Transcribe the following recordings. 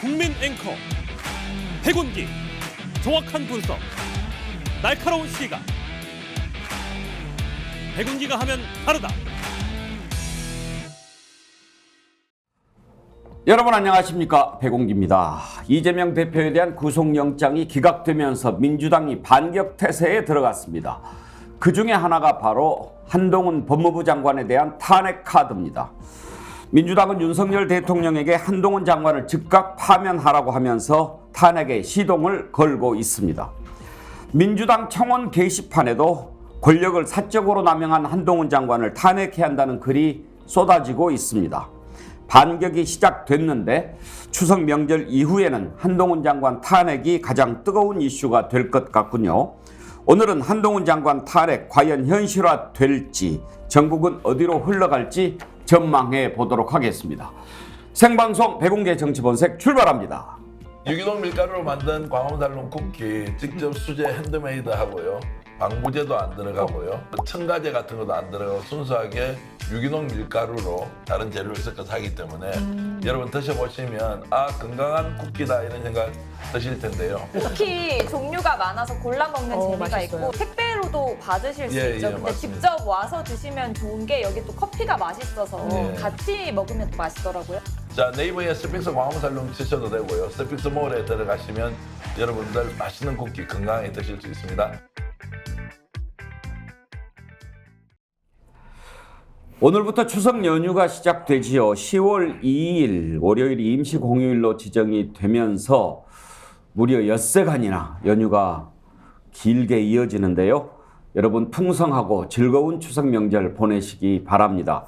국민 앵커 백운기, 정확한 분석, 날카로운 시각. 백운기가 하면 다르다. 여러분 안녕하십니까, 백운기입니다. 이재명 대표에 대한 구속영장이 기각되면서 민주당이 반격태세에 들어갔습니다. 그 중에 하나가 바로 한동훈 법무부 장관에 대한 탄핵 카드입니다. 민주당은 윤석열 대통령에게 한동훈 장관을 즉각 파면하라고 하면서 탄핵에 시동을 걸고 있습니다. 민주당 청원 게시판에도 권력을 사적으로 남용한 한동훈 장관을 탄핵해야 한다는 글이 쏟아지고 있습니다. 반격이 시작됐는데 추석 명절 이후에는 한동훈 장관 탄핵이 가장 뜨거운 이슈가 될 것 같군요. 오늘은 한동훈 장관 탄핵 과연 현실화될지, 전국은 어디로 흘러갈지 전망해 보도록 하겠습니다. 생방송 백운기 정치본색 출발합니다. 유기농 밀가루로 만든 광화문살롱 쿠키 직접 수제 핸드메이드 하고요. 방부제도 안 들어가고요. 첨가제 같은 것도 안 들어가고 순수하게 유기농 밀가루로 다른 재료를 섞어서 하기 때문에 여러분 드셔보시면 아, 건강한 쿠키다 이런 생각 드실 텐데요. 쿠키 종류가 많아서 골라 먹는 재미가 맛있어요. 있고 택배로도 받으실 수 예, 있죠. 예, 근데 맞습니다. 직접 와서 드시면 좋은 게 여기 또 커피가 맛있어서 네. 같이 먹으면 또 맛있더라고요. 자, 네이버에 스픽스 광화문살롱 치셔도 되고요. 스픽스 몰에 들어가시면 여러분들 맛있는 쿠키 건강하게 드실 수 있습니다. 오늘부터 추석 연휴가 시작되지요. 10월 2일 월요일이 임시 공휴일로 지정이 되면서 무려 엿새간이나 연휴가 길게 이어지는데요. 여러분 풍성하고 즐거운 추석 명절 보내시기 바랍니다.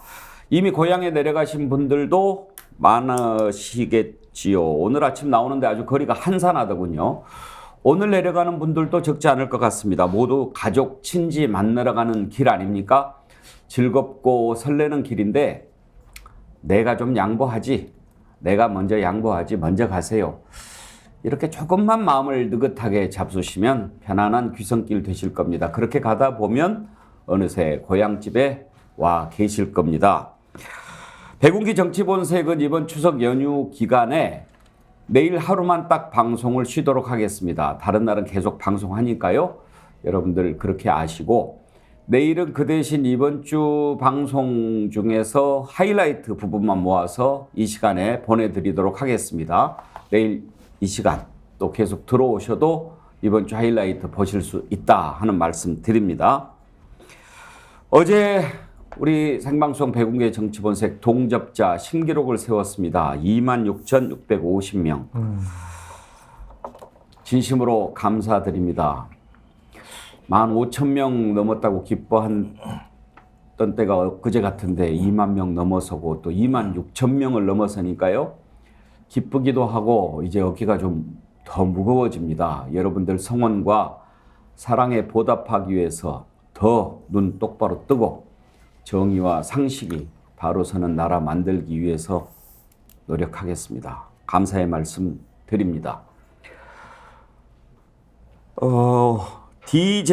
이미 고향에 내려가신 분들도 많으시겠지요. 오늘 아침 나오는데 아주 거리가 한산하더군요. 오늘 내려가는 분들도 적지 않을 것 같습니다. 모두 가족, 친지 만나러 가는 길 아닙니까? 즐겁고 설레는 길인데 내가 좀 양보하지, 내가 먼저 양보하지, 먼저 가세요. 이렇게 조금만 마음을 느긋하게 잡수시면 편안한 귀성길 되실 겁니다. 그렇게 가다 보면 어느새 고향집에 와 계실 겁니다. 백운기 정치본색은 이번 추석 연휴 기간에 내일 하루만 딱 방송을 쉬도록 하겠습니다. 다른 날은 계속 방송하니까요. 여러분들 그렇게 아시고, 내일은 그 대신 이번 주 방송 중에서 하이라이트 부분만 모아서 이 시간에 보내드리도록 하겠습니다. 내일 이 시간 또 계속 들어오셔도 이번 주 하이라이트 보실 수 있다 하는 말씀 드립니다. 어제 우리 생방송 백운기 정치본색 동접자 신기록을 세웠습니다. 26,650명. 진심으로 감사드립니다. 15,000명 넘었다고 기뻐했던 때가 엊그제 같은데 2만 명 넘어서고 또 26,000명을 넘어서니까요. 기쁘기도 하고 이제 어깨가 좀 더 무거워집니다. 여러분들 성원과 사랑에 보답하기 위해서 더 눈 똑바로 뜨고 정의와 상식이 바로 서는 나라 만들기 위해서 노력하겠습니다. 감사의 말씀 드립니다.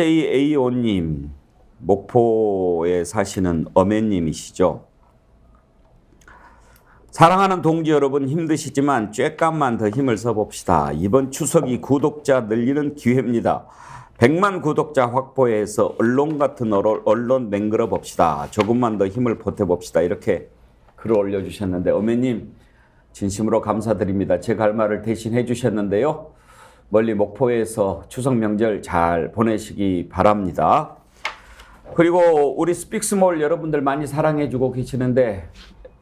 DJAO님, 목포에 사시는 어매님이시죠. 사랑하는 동지 여러분, 힘드시지만 쬐깐만 더 힘을 써봅시다. 이번 추석이 구독자 늘리는 기회입니다. 100만 구독자 확보해서 언론 같은 언론 맹글어 봅시다. 조금만 더 힘을 보태봅시다. 이렇게 글을 올려주셨는데 어매님 진심으로 감사드립니다. 제가 할 말을 대신 해주셨는데요. 멀리 목포에서 추석 명절 잘 보내시기 바랍니다. 그리고 우리 스픽스몰 여러분들 많이 사랑해주고 계시는데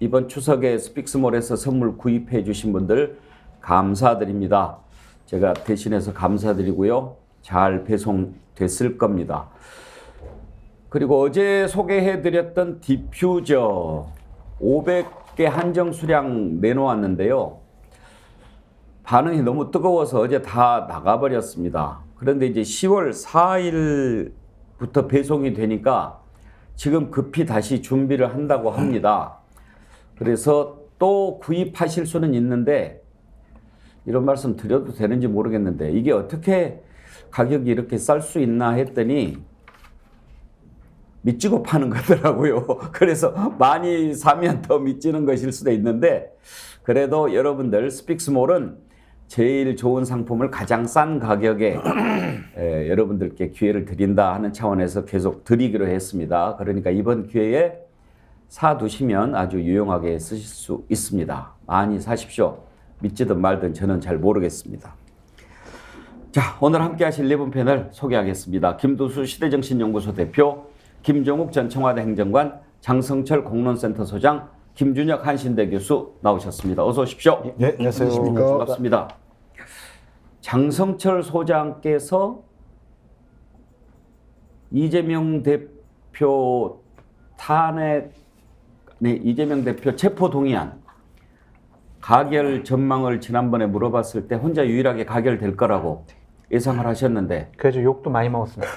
이번 추석에 스픽스몰에서 선물 구입해 주신 분들 감사드립니다. 제가 대신해서 감사드리고요. 잘 배송됐을 겁니다. 그리고 어제 소개해드렸던 디퓨저 500개 한정 수량 내놓았는데요. 반응이 너무 뜨거워서 어제 다 나가버렸습니다. 그런데 이제 10월 4일부터 배송이 되니까 지금 급히 다시 준비를 한다고 합니다. 그래서 또 구입하실 수는 있는데 이런 말씀 드려도 되는지 모르겠는데 이게 어떻게 가격이 이렇게 쌀 수 있나 했더니 밑지고 파는 거더라고요. 그래서 많이 사면 더 밑지는 것일 수도 있는데 그래도 여러분들 스픽스몰은 제일 좋은 상품을 가장 싼 가격에 여러분들께 기회를 드린다 하는 차원에서 계속 드리기로 했습니다. 그러니까 이번 기회에 사두시면 아주 유용하게 쓰실 수 있습니다. 많이 사십시오. 믿지든 말든 저는 잘 모르겠습니다. 자, 오늘 함께 하실 네 분 패널 소개하겠습니다. 김두수 시대정신연구소 대표, 김종욱 전 청와대 행정관, 장성철 공론센터 소장, 김준혁 한신대 교수 나오셨습니다. 어서 오십시오. 네, 안녕하세요. 반갑습니다. 장성철 소장께서 이재명 대표 이재명 대표 체포 동의안 가결 전망을 지난번에 물어봤을 때 혼자 유일하게 가결될 거라고 예상을 하셨는데 그래서 욕도 많이 먹었습니다.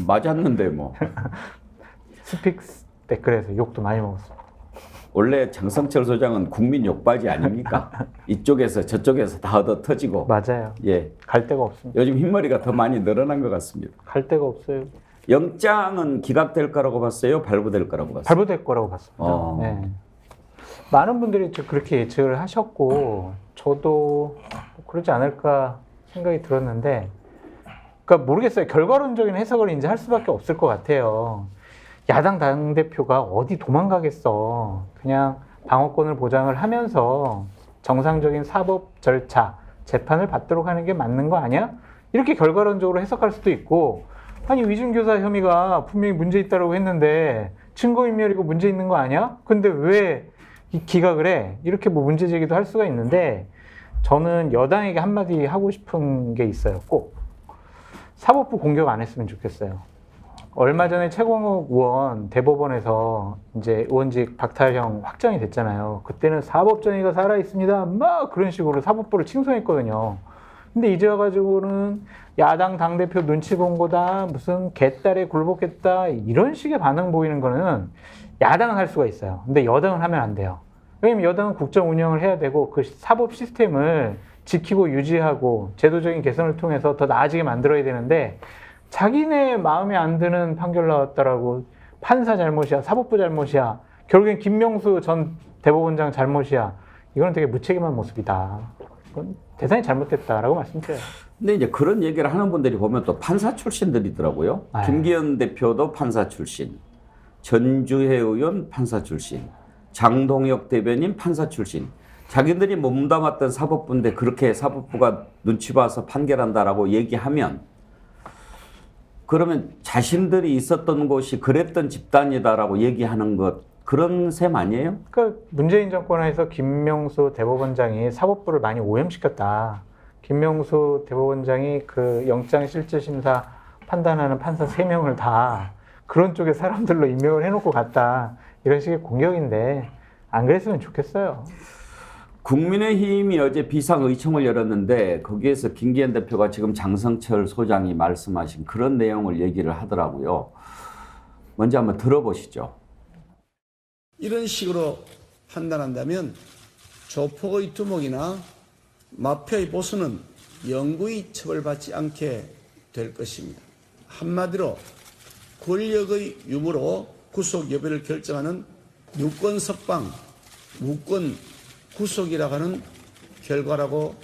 맞았는데 뭐 스픽스 댓글에서 욕도 많이 먹었습니다. 원래 장성철 소장은 국민 욕바지 아닙니까? 이쪽에서 저쪽에서 다 얻어 터지고 맞아요. 예, 갈 데가 없습니다. 요즘 흰머리가 더 많이 늘어난 것 같습니다. 갈 데가 없어요. 영장은 기각될 거라고 봤어요? 발부될 거라고 봤어요? 발부될 거라고 봤습니다. 어. 네. 많은 분들이 그렇게 예측을 하셨고 저도 그러지 않을까 생각이 들었는데 그러니까 모르겠어요. 결과론적인 해석을 이제 할 수밖에 없을 것 같아요. 야당 당대표가 어디 도망가겠어. 그냥 방어권을 보장을 하면서 정상적인 사법 절차, 재판을 받도록 하는 게 맞는 거 아니야? 이렇게 결과론적으로 해석할 수도 있고 아니 위중교사 혐의가 분명히 문제 있다고 했는데 증거인멸이고 문제 있는 거 아니야? 근데 왜 기각을 해? 이렇게 뭐 문제 제기도 할 수가 있는데 저는 여당에게 한마디 하고 싶은 게 있어요. 꼭 사법부 공격 안 했으면 좋겠어요. 얼마 전에 최광욱 의원 대법원에서 이제 의원직 박탈형 확정이 됐잖아요. 그때는 사법정의가 살아있습니다. 막 그런 식으로 사법부를 칭송했거든요. 근데 이제 와가지고는 야당 당대표 눈치 본 거다, 무슨 개딸에 굴복했다, 이런 식의 반응 보이는 거는 야당은 할 수가 있어요. 근데 여당은 하면 안 돼요. 왜냐면 여당은 국정 운영을 해야 되고 그 사법 시스템을 지키고 유지하고 제도적인 개선을 통해서 더 나아지게 만들어야 되는데 자기네 마음에 안 드는 판결 나왔다라고 판사 잘못이야, 사법부 잘못이야, 결국엔 김명수 전 대법원장 잘못이야. 이거는 되게 무책임한 모습이다. 이건 대단히 잘못됐다라고 말씀드려요. 근데 이제 그런 얘기를 하는 분들이 보면 또 판사 출신들이더라고요. 아유. 김기현 대표도 판사 출신, 전주혜 의원 판사 출신, 장동혁 대변인 판사 출신. 자기들이 몸담았던 사법부인데 그렇게 사법부가 눈치 봐서 판결한다라고 얘기하면 그러면 자신들이 있었던 곳이 그랬던 집단이다라고 얘기하는 것 그런 셈 아니에요? 그러니까 문재인 정권에서 김명수 대법원장이 사법부를 많이 오염시켰다. 김명수 대법원장이 그 영장실질심사 판단하는 판사 3명을 다 그런 쪽의 사람들로 임명을 해놓고 갔다. 이런 식의 공격인데 안 그랬으면 좋겠어요. 국민의힘이 어제 비상의총을 열었는데 거기에서 김기현 대표가 지금 장성철 소장이 말씀하신 그런 내용을 얘기를 하더라고요. 먼저 한번 들어보시죠. 이런 식으로 판단한다면 조폭의 두목이나 마피아의 보수는 영구히 처벌받지 않게 될 것입니다. 한마디로 권력의 유무로 구속 여부를 결정하는 유권 석방, 무권 구속이라고 하는 결과라고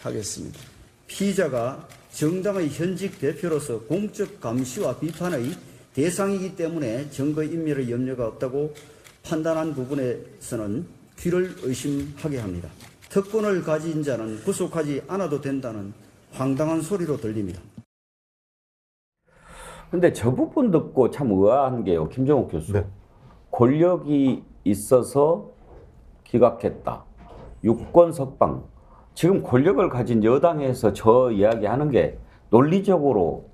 하겠습니다. 피의자가 정당의 현직 대표로서 공적 감시와 비판의 대상이기 때문에 증거인멸의 염려가 없다고 판단한 부분에서는 귀를 의심하게 합니다. 특권을 가진 자는 구속하지 않아도 된다는 황당한 소리로 들립니다. 근데 저 부분 듣고 참 의아한 게요. 김정욱 교수. 네. 권력이 있어서 기각했다. 유권 석방. 지금 권력을 가진 여당에서 저 이야기하는 게 논리적으로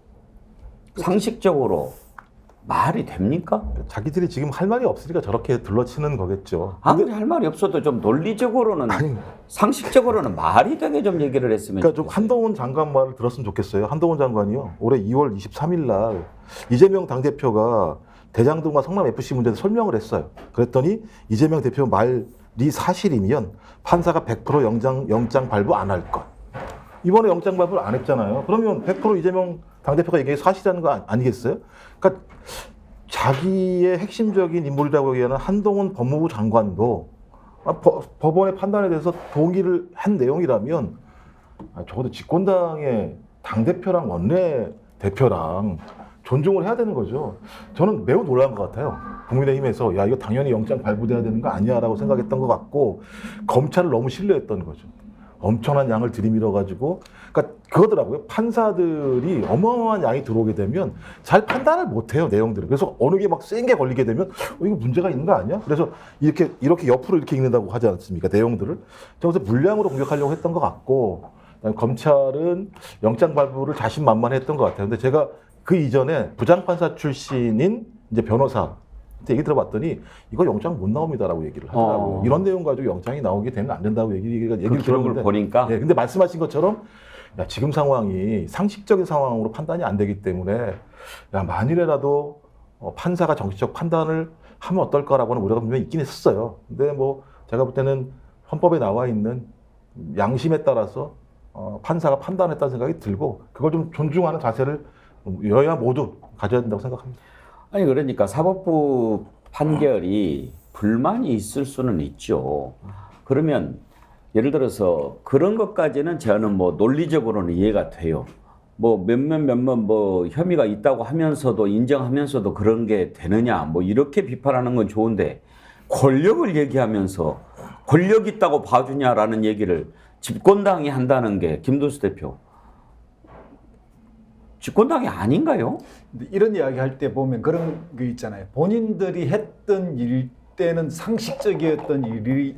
상식적으로 말이 됩니까? 자기들이 지금 할 말이 없으니까 저렇게 둘러치는 거겠죠. 아무리 할 말이 없어도 좀 논리적으로는 상식적으로는 말이 되게 좀 얘기를 했으면 그러니까 좀 좋겠어요. 한동훈 장관 말을 들었으면 좋겠어요. 한동훈 장관이요. 올해 2월 23일 날 이재명 당대표가 대장동과 성남FC 문제에 설명을 했어요. 그랬더니 이재명 대표 말이 사실이면 판사가 100% 영장 발부 안 할 것. 이번에 영장 발부를 안 했잖아요. 그러면 100% 이재명 당대표가 얘기한 게 사실이라는 거 아니겠어요? 그러니까 자기의 핵심적인 인물이라고 얘기하는 한동훈 법무부 장관도 법원의 판단에 대해서 동의를 한 내용이라면 적어도 집권당의 당대표랑 원내대표랑 존중을 해야 되는 거죠. 저는 매우 놀란 것 같아요. 국민의힘에서 야 이거 당연히 영장 발부돼야 되는 거 아니야 라고 생각했던 것 같고 검찰을 너무 신뢰했던 거죠. 엄청난 양을 들이밀어가지고 그러니까 그거더라고요. 판사들이 어마어마한 양이 들어오게 되면 잘 판단을 못해요 내용들을. 그래서 어느 게 막 센 게 걸리게 되면 이거 문제가 있는 거 아니야? 그래서 이렇게 옆으로 이렇게 읽는다고 하지 않습니까 내용들을. 그래서 물량으로 공격하려고 했던 것 같고 검찰은 영장 발부를 자신만만했던 것 같아요. 근데 제가 그 이전에 부장판사 출신인 이제 변호사 얘기 들어봤더니 이거 영장 못 나옵니다라고 얘기를 하더라고요. 이런 내용 가지고 영장이 나오게 되면 안 된다고 얘기를 기록을 들었는데 보니까. 네, 근데 말씀하신 것처럼 야, 지금 상황이 상식적인 상황으로 판단이 안 되기 때문에 야, 만일에라도 판사가 정치적 판단을 하면 어떨까라고 하는 우려가 분명히 있긴 했었어요. 근데 뭐 제가 볼 때는 헌법에 나와 있는 양심에 따라서 판사가 판단했다는 생각이 들고 그걸 좀 존중하는 자세를 여야 모두 가져야 된다고 생각합니다. 아니 그러니까 사법부 판결이 불만이 있을 수는 있죠. 그러면 예를 들어서 그런 것까지는 저는 뭐 논리적으로는 이해가 돼요. 뭐 몇몇 뭐 혐의가 있다고 하면서도 인정하면서도 그런 게 되느냐 뭐 이렇게 비판하는 건 좋은데 권력을 얘기하면서 권력 있다고 봐주냐라는 얘기를 집권당이 한다는 게 김두수 대표 집권당이 아닌가요? 이런 이야기 할 때 보면 그런 거 있잖아요. 본인들이 했던 일 때는 상식적이었던 일이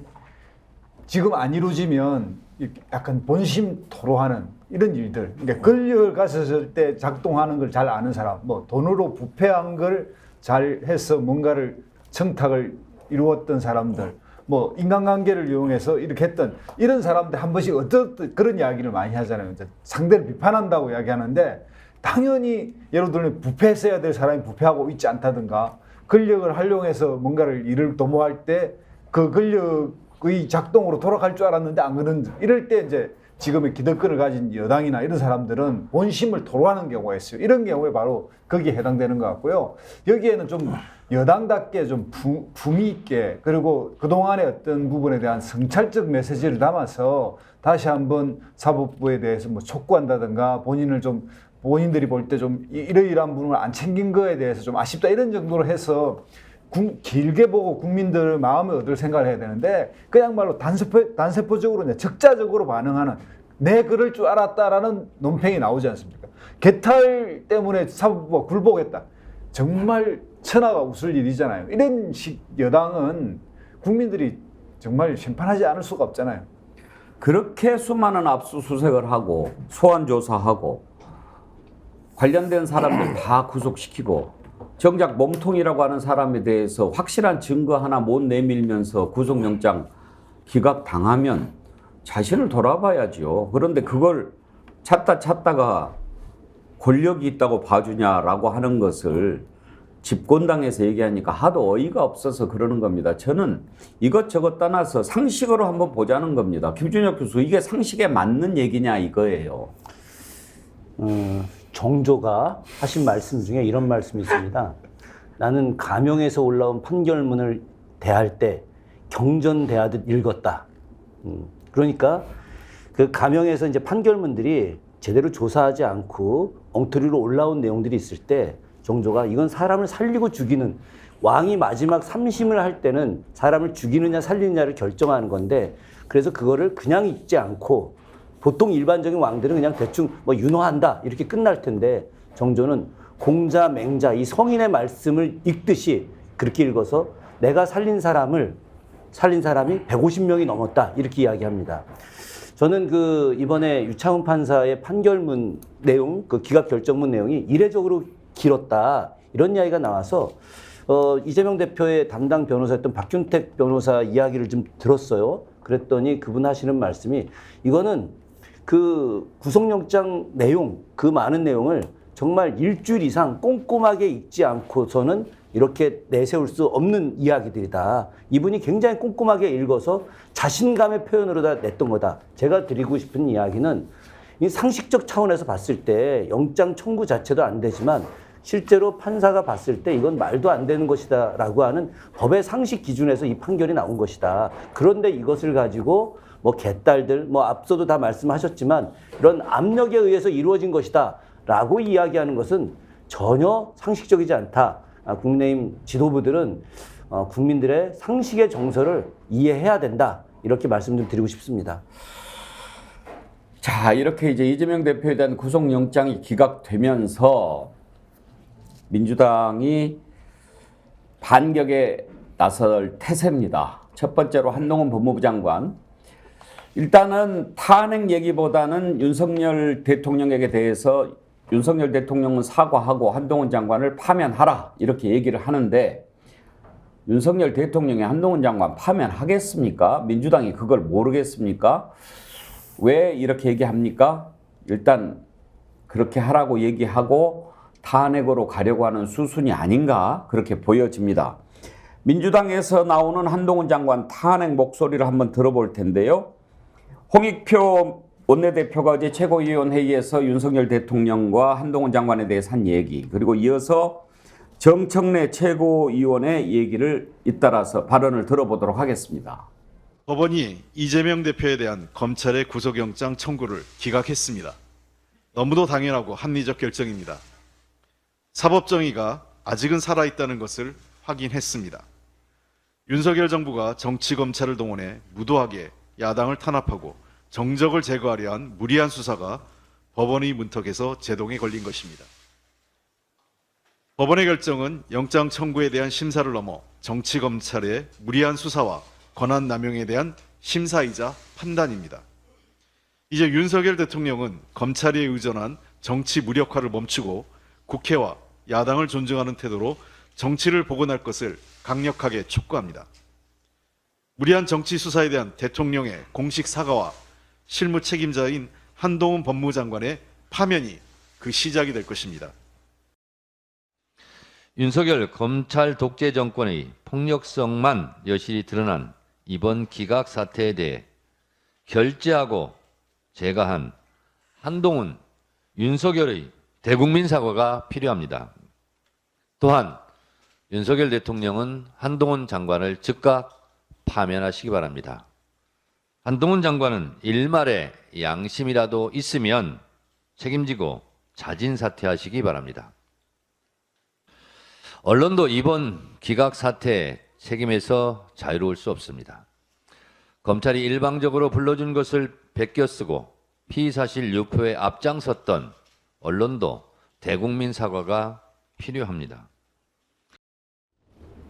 지금 안 이루어지면 약간 본심 토로하는 이런 일들. 그러니까 권력을 가졌을 때 작동하는 걸 잘 아는 사람, 뭐 돈으로 부패한 걸 잘 해서 뭔가를 청탁을 이루었던 사람들, 뭐 인간관계를 이용해서 이렇게 했던 이런 사람들 한 번씩 어떻든 그런 이야기를 많이 하잖아요. 이제 상대를 비판한다고 이야기하는데 당연히 예를 들면 부패했어야 될 사람이 부패하고 있지 않다든가 권력을 활용해서 뭔가를 일을 도모할 때 그 권력의 작동으로 돌아갈 줄 알았는데 안 그런 이럴 때 이제 지금의 기득권을 가진 여당이나 이런 사람들은 본심을 토로하는 경우가 있어요. 이런 경우에 바로 거기에 해당되는 것 같고요. 여기에는 좀 여당답게 좀 품위 있게 그리고 그동안의 어떤 부분에 대한 성찰적 메시지를 담아서 다시 한번 사법부에 대해서 뭐 촉구한다든가 본인들이 볼 때 좀 이러이러한 부분을 안 챙긴 거에 대해서 좀 아쉽다 이런 정도로 해서 길게 보고 국민들의 마음을 얻을 생각을 해야 되는데 그야말로 단세포적으로 이제 적자적으로 반응하는 내 그럴 줄 알았다라는 논평이 나오지 않습니까? 개탈 때문에 사법부가 굴복했다. 정말 천하가 웃을 일이잖아요. 이런 식 여당은 국민들이 정말 심판하지 않을 수가 없잖아요. 그렇게 수많은 압수수색을 하고 소환 조사하고 관련된 사람들 다 구속시키고 정작 몸통이라고 하는 사람에 대해서 확실한 증거 하나 못 내밀면서 구속영장 기각당하면 자신을 돌아봐야죠. 그런데 그걸 찾다가 권력이 있다고 봐주냐라고 하는 것을 집권당에서 얘기하니까 하도 어이가 없어서 그러는 겁니다. 저는 이것저것 떠나서 상식으로 한번 보자는 겁니다. 김준혁 교수, 이게 상식에 맞는 얘기냐 이거예요. 정조가 하신 말씀 중에 이런 말씀이 있습니다. 나는 가명에서 올라온 판결문을 대할 때 경전대하듯 읽었다. 그러니까 그 가명에서 이제 판결문들이 제대로 조사하지 않고 엉터리로 올라온 내용들이 있을 때 정조가 이건 사람을 살리고 죽이는 왕이 마지막 삼심을 할 때는 사람을 죽이느냐 살리느냐를 결정하는 건데 그래서 그거를 그냥 읽지 않고 보통 일반적인 왕들은 그냥 대충 뭐 윤호한다 이렇게 끝날 텐데 정조는 공자, 맹자 이 성인의 말씀을 읽듯이 그렇게 읽어서 내가 살린 사람이 150명이 넘었다 이렇게 이야기합니다. 저는 그 이번에 유창훈 판사의 판결문 내용, 그 기각 결정문 내용이 이례적으로 길었다 이런 이야기가 나와서 이재명 대표의 담당 변호사였던 박균택 변호사 이야기를 좀 들었어요. 그랬더니 그분 하시는 말씀이 이거는 그 구속영장 내용, 그 많은 내용을 정말 일주일 이상 꼼꼼하게 읽지 않고서는 이렇게 내세울 수 없는 이야기들이다. 이분이 굉장히 꼼꼼하게 읽어서 자신감의 표현으로 다 냈던 거다. 제가 드리고 싶은 이야기는 이 상식적 차원에서 봤을 때 영장 청구 자체도 안 되지만 실제로 판사가 봤을 때 이건 말도 안 되는 것이다 라고 하는 법의 상식 기준에서 이 판결이 나온 것이다. 그런데 이것을 가지고 뭐 개딸들, 뭐 앞서도 다 말씀하셨지만 이런 압력에 의해서 이루어진 것이다 라고 이야기하는 것은 전혀 상식적이지 않다. 국민의힘 지도부들은 국민들의 상식의 정서를 이해해야 된다. 이렇게 말씀 좀 드리고 싶습니다. 자, 이렇게 이제 이재명 대표에 대한 구속영장이 기각되면서 민주당이 반격에 나설 태세입니다. 첫 번째로 한동훈 법무부 장관. 일단은 탄핵 얘기보다는 윤석열 대통령에게 대해서 윤석열 대통령은 사과하고 한동훈 장관을 파면하라 이렇게 얘기를 하는데 윤석열 대통령이 한동훈 장관 파면하겠습니까? 민주당이 그걸 모르겠습니까? 왜 이렇게 얘기합니까? 일단 그렇게 하라고 얘기하고 탄핵으로 가려고 하는 수순이 아닌가 그렇게 보여집니다. 민주당에서 나오는 한동훈 장관 탄핵 목소리를 한번 들어볼 텐데요. 홍익표 원내대표가 어제 최고위원회의에서 윤석열 대통령과 한동훈 장관에 대해서 한 얘기, 그리고 이어서 정청래 최고위원의 얘기를 잇따라서 발언을 들어보도록 하겠습니다. 법원이 이재명 대표에 대한 검찰의 구속영장 청구를 기각했습니다. 너무도 당연하고 합리적 결정입니다. 사법정의가 아직은 살아있다는 것을 확인했습니다. 윤석열 정부가 정치검찰을 동원해 무도하게 야당을 탄압하고 정적을 제거하려 한 무리한 수사가 법원의 문턱에서 제동에 걸린 것입니다. 법원의 결정은 영장 청구에 대한 심사를 넘어 정치검찰의 무리한 수사와 권한 남용에 대한 심사이자 판단입니다. 이제 윤석열 대통령은 검찰에 의존한 정치 무력화를 멈추고 국회와 야당을 존중하는 태도로 정치를 복원할 것을 강력하게 촉구합니다. 무리한 정치 수사에 대한 대통령의 공식 사과와 실무 책임자인 한동훈 법무부 장관의 파면이 그 시작이 될 것입니다. 윤석열 검찰 독재 정권의 폭력성만 여실히 드러난 이번 기각 사태에 대해 결재하고 제거한 한동훈, 윤석열의 대국민 사과가 필요합니다. 또한 윤석열 대통령은 한동훈 장관을 즉각 파면하시기 바랍니다. 한동훈 장관은 일말의 양심이라도 있으면 책임지고 자진 사퇴하시기 바랍니다. 언론도 이번 기각 사태의 책임에서 자유로울 수 없습니다. 검찰이 일방적으로 불러준 것을 베껴쓰고 피의사실 유포에 앞장섰던 언론도 대국민 사과가 필요합니다.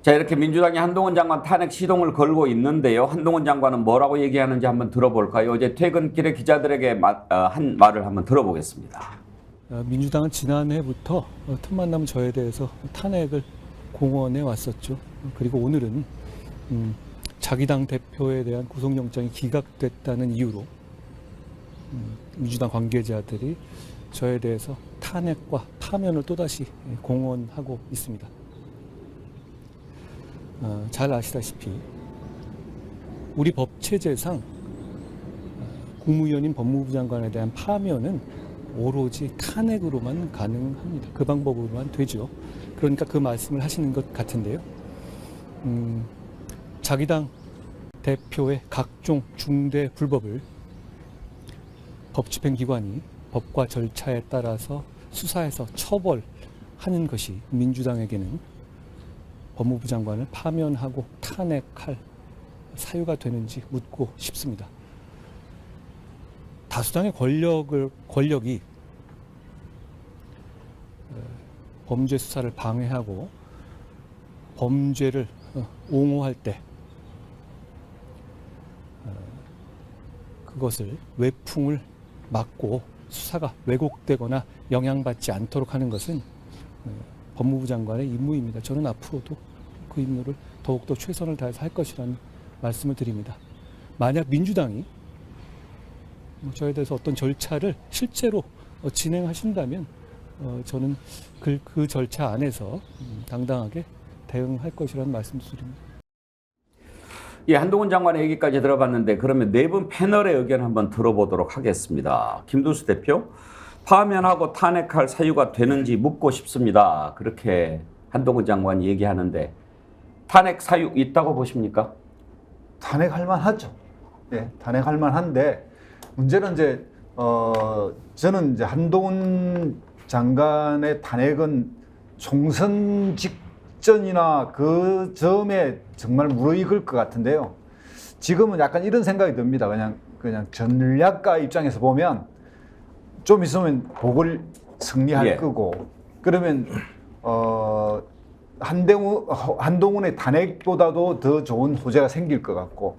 자, 이렇게 민주당이 한동훈 장관 탄핵 시동을 걸고 있는데요. 한동훈 장관은 뭐라고 얘기하는지 한번 들어볼까요? 어제 퇴근길에 기자들에게 한 말을 한번 들어보겠습니다. 민주당은 지난해부터 틈만 나면 저에 대해서 탄핵을 공언해 왔었죠. 그리고 오늘은 자기 당 대표에 대한 구속영장이 기각됐다는 이유로 민주당 관계자들이 저에 대해서 탄핵과 파면을 또다시 공언하고 있습니다. 잘 아시다시피 우리 법체제상 국무위원인 법무부 장관에 대한 파면은 오로지 탄핵으로만 가능합니다. 그 방법으로만 되죠. 그러니까 그 말씀을 하시는 것 같은데요. 자기 당 대표의 각종 중대 불법을 법집행기관이 법과 절차에 따라서 수사해서 처벌하는 것이 민주당에게는 법무부 장관을 파면하고 탄핵할 사유가 되는지 묻고 싶습니다. 다수당의 권력이 범죄 수사를 방해하고 범죄를 옹호할 때 그것을 외풍을 막고 수사가 왜곡되거나 영향받지 않도록 하는 것은 법무부 장관의 임무입니다. 저는 앞으로도 그 임무를 더욱더 최선을 다해서 할 것이라는 말씀을 드립니다. 만약 민주당이 저에 대해서 어떤 절차를 실제로 진행하신다면 저는 그 절차 안에서 당당하게 대응할 것이라는 말씀을 드립니다. 예, 한동훈 장관의 얘기까지 들어봤는데 그러면 네 분 패널의 의견 한번 들어보도록 하겠습니다. 김두수 대표, 파면하고 탄핵할 사유가 되는지 묻고 싶습니다. 그렇게 한동훈 장관이 얘기하는데 탄핵 사유 있다고 보십니까? 탄핵할 만하죠. 예, 탄핵할 만한데 문제는 이제 저는 이제 한동훈 장관의 탄핵은 총선 직전이나 그 점에 정말 무르익을 것 같은데요. 지금은 약간 이런 생각이 듭니다. 그냥 전략가 입장에서 보면 좀 있으면 복을 승리할 거고 그러면 한동훈의 탄핵보다도 더 좋은 호재가 생길 것 같고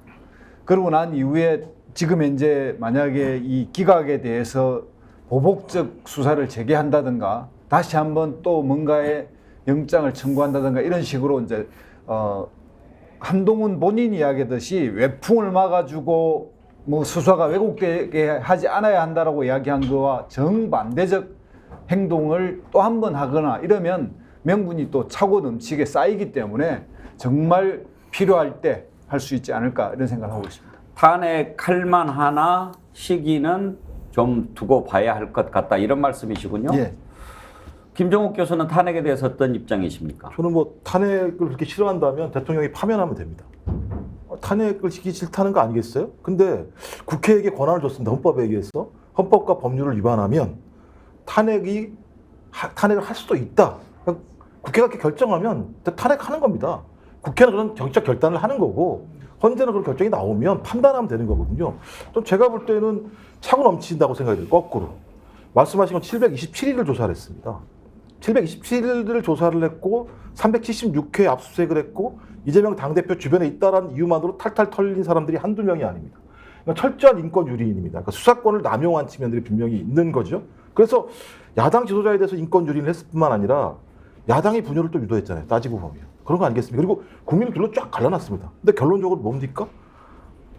그러고 난 이후에 지금 현재 만약에 이 기각에 대해서 보복적 수사를 재개한다든가 다시 한번 또 뭔가의 영장을 청구한다든가 이런 식으로 이제 한동훈 본인이 이야기하듯이 외풍을 막아주고 뭐 수사가 왜곡되게 하지 않아야 한다라고 이야기한 거와 정반대적 행동을 또 한 번 하거나 이러면 명분이 또 차고 넘치게 쌓이기 때문에 정말 필요할 때 할 수 있지 않을까 이런 생각을 하고 있습니다. 탄핵할 만하나 시기는 좀 두고 봐야 할 것 같다 이런 말씀이시군요. 예. 김정욱 교수는 탄핵에 대해서 어떤 입장이십니까? 저는 뭐 탄핵을 그렇게 싫어한다면 대통령이 파면하면 됩니다. 탄핵을 시키기 싫다는 거 아니겠어요? 근데 국회에게 권한을 줬습니다. 헌법에 의해서. 헌법과 법률을 위반하면 탄핵을 할 수도 있다. 국회가 이렇게 결정하면 탄핵하는 겁니다. 국회는 그런 정치적 결단을 하는 거고 헌재는 그런 결정이 나오면 판단하면 되는 거거든요. 좀 제가 볼 때는 차고 넘친다고 생각이 돼요. 거꾸로. 말씀하신 건 727일을 조사를 했습니다. 727일을 조사를 했고 376회 압수수색을 했고 이재명 당대표 주변에 있다라는 이유만으로 탈탈 털린 사람들이 한두 명이 아닙니다. 그러니까 철저한 인권 유린입니다. 그러니까 수사권을 남용한 측면들이 분명히 있는 거죠. 그래서 야당 지도자에 대해서 인권 유린을 했을 뿐만 아니라 야당이 분열을 또 유도했잖아요. 따지고 보면. 그런 거 아니겠습니까? 그리고 국민을 둘로 쫙 갈라놨습니다. 근데 결론적으로 뭡니까?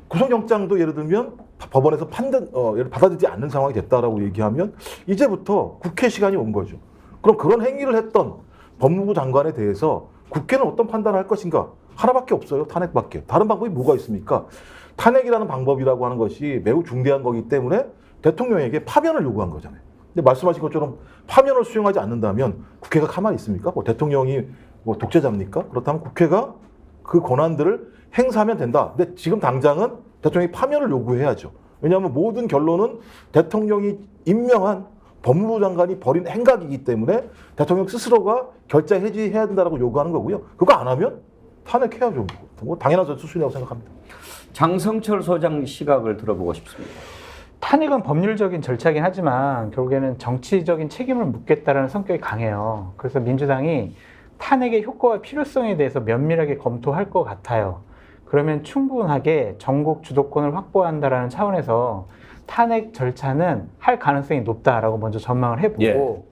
구속영장도 예를 들면 법원에서 받아들이지 않는 상황이 됐다라고 얘기하면 이제부터 국회 시간이 온 거죠. 그럼 그런 행위를 했던 법무부 장관에 대해서 국회는 어떤 판단을 할 것인가? 하나밖에 없어요. 탄핵밖에. 다른 방법이 뭐가 있습니까? 탄핵이라는 방법이라고 하는 것이 매우 중대한 거기 때문에 대통령에게 파면을 요구한 거잖아요. 근데 말씀하신 것처럼 파면을 수용하지 않는다면 국회가 가만히 있습니까? 뭐 대통령이 뭐 독재자입니까? 그렇다면 국회가 그 권한들을 행사하면 된다. 근데 지금 당장은 대통령이 파면을 요구해야죠. 왜냐하면 모든 결론은 대통령이 임명한 법무부 장관이 벌인 행각이기 때문에 대통령 스스로가 결자 해지해야 된다고 요구하는 거고요. 그거 안 하면 탄핵해야죠. 뭐 당연한 수순이라고 생각합니다. 장성철 소장 시각을 들어보고 싶습니다. 탄핵은 법률적인 절차긴 하지만 결국에는 정치적인 책임을 묻겠다는 성격이 강해요. 그래서 민주당이 탄핵의 효과와 필요성에 대해서 면밀하게 검토할 것 같아요. 그러면 충분하게 전국 주도권을 확보한다는 차원에서 탄핵 절차는 할 가능성이 높다라고 먼저 전망을 해보고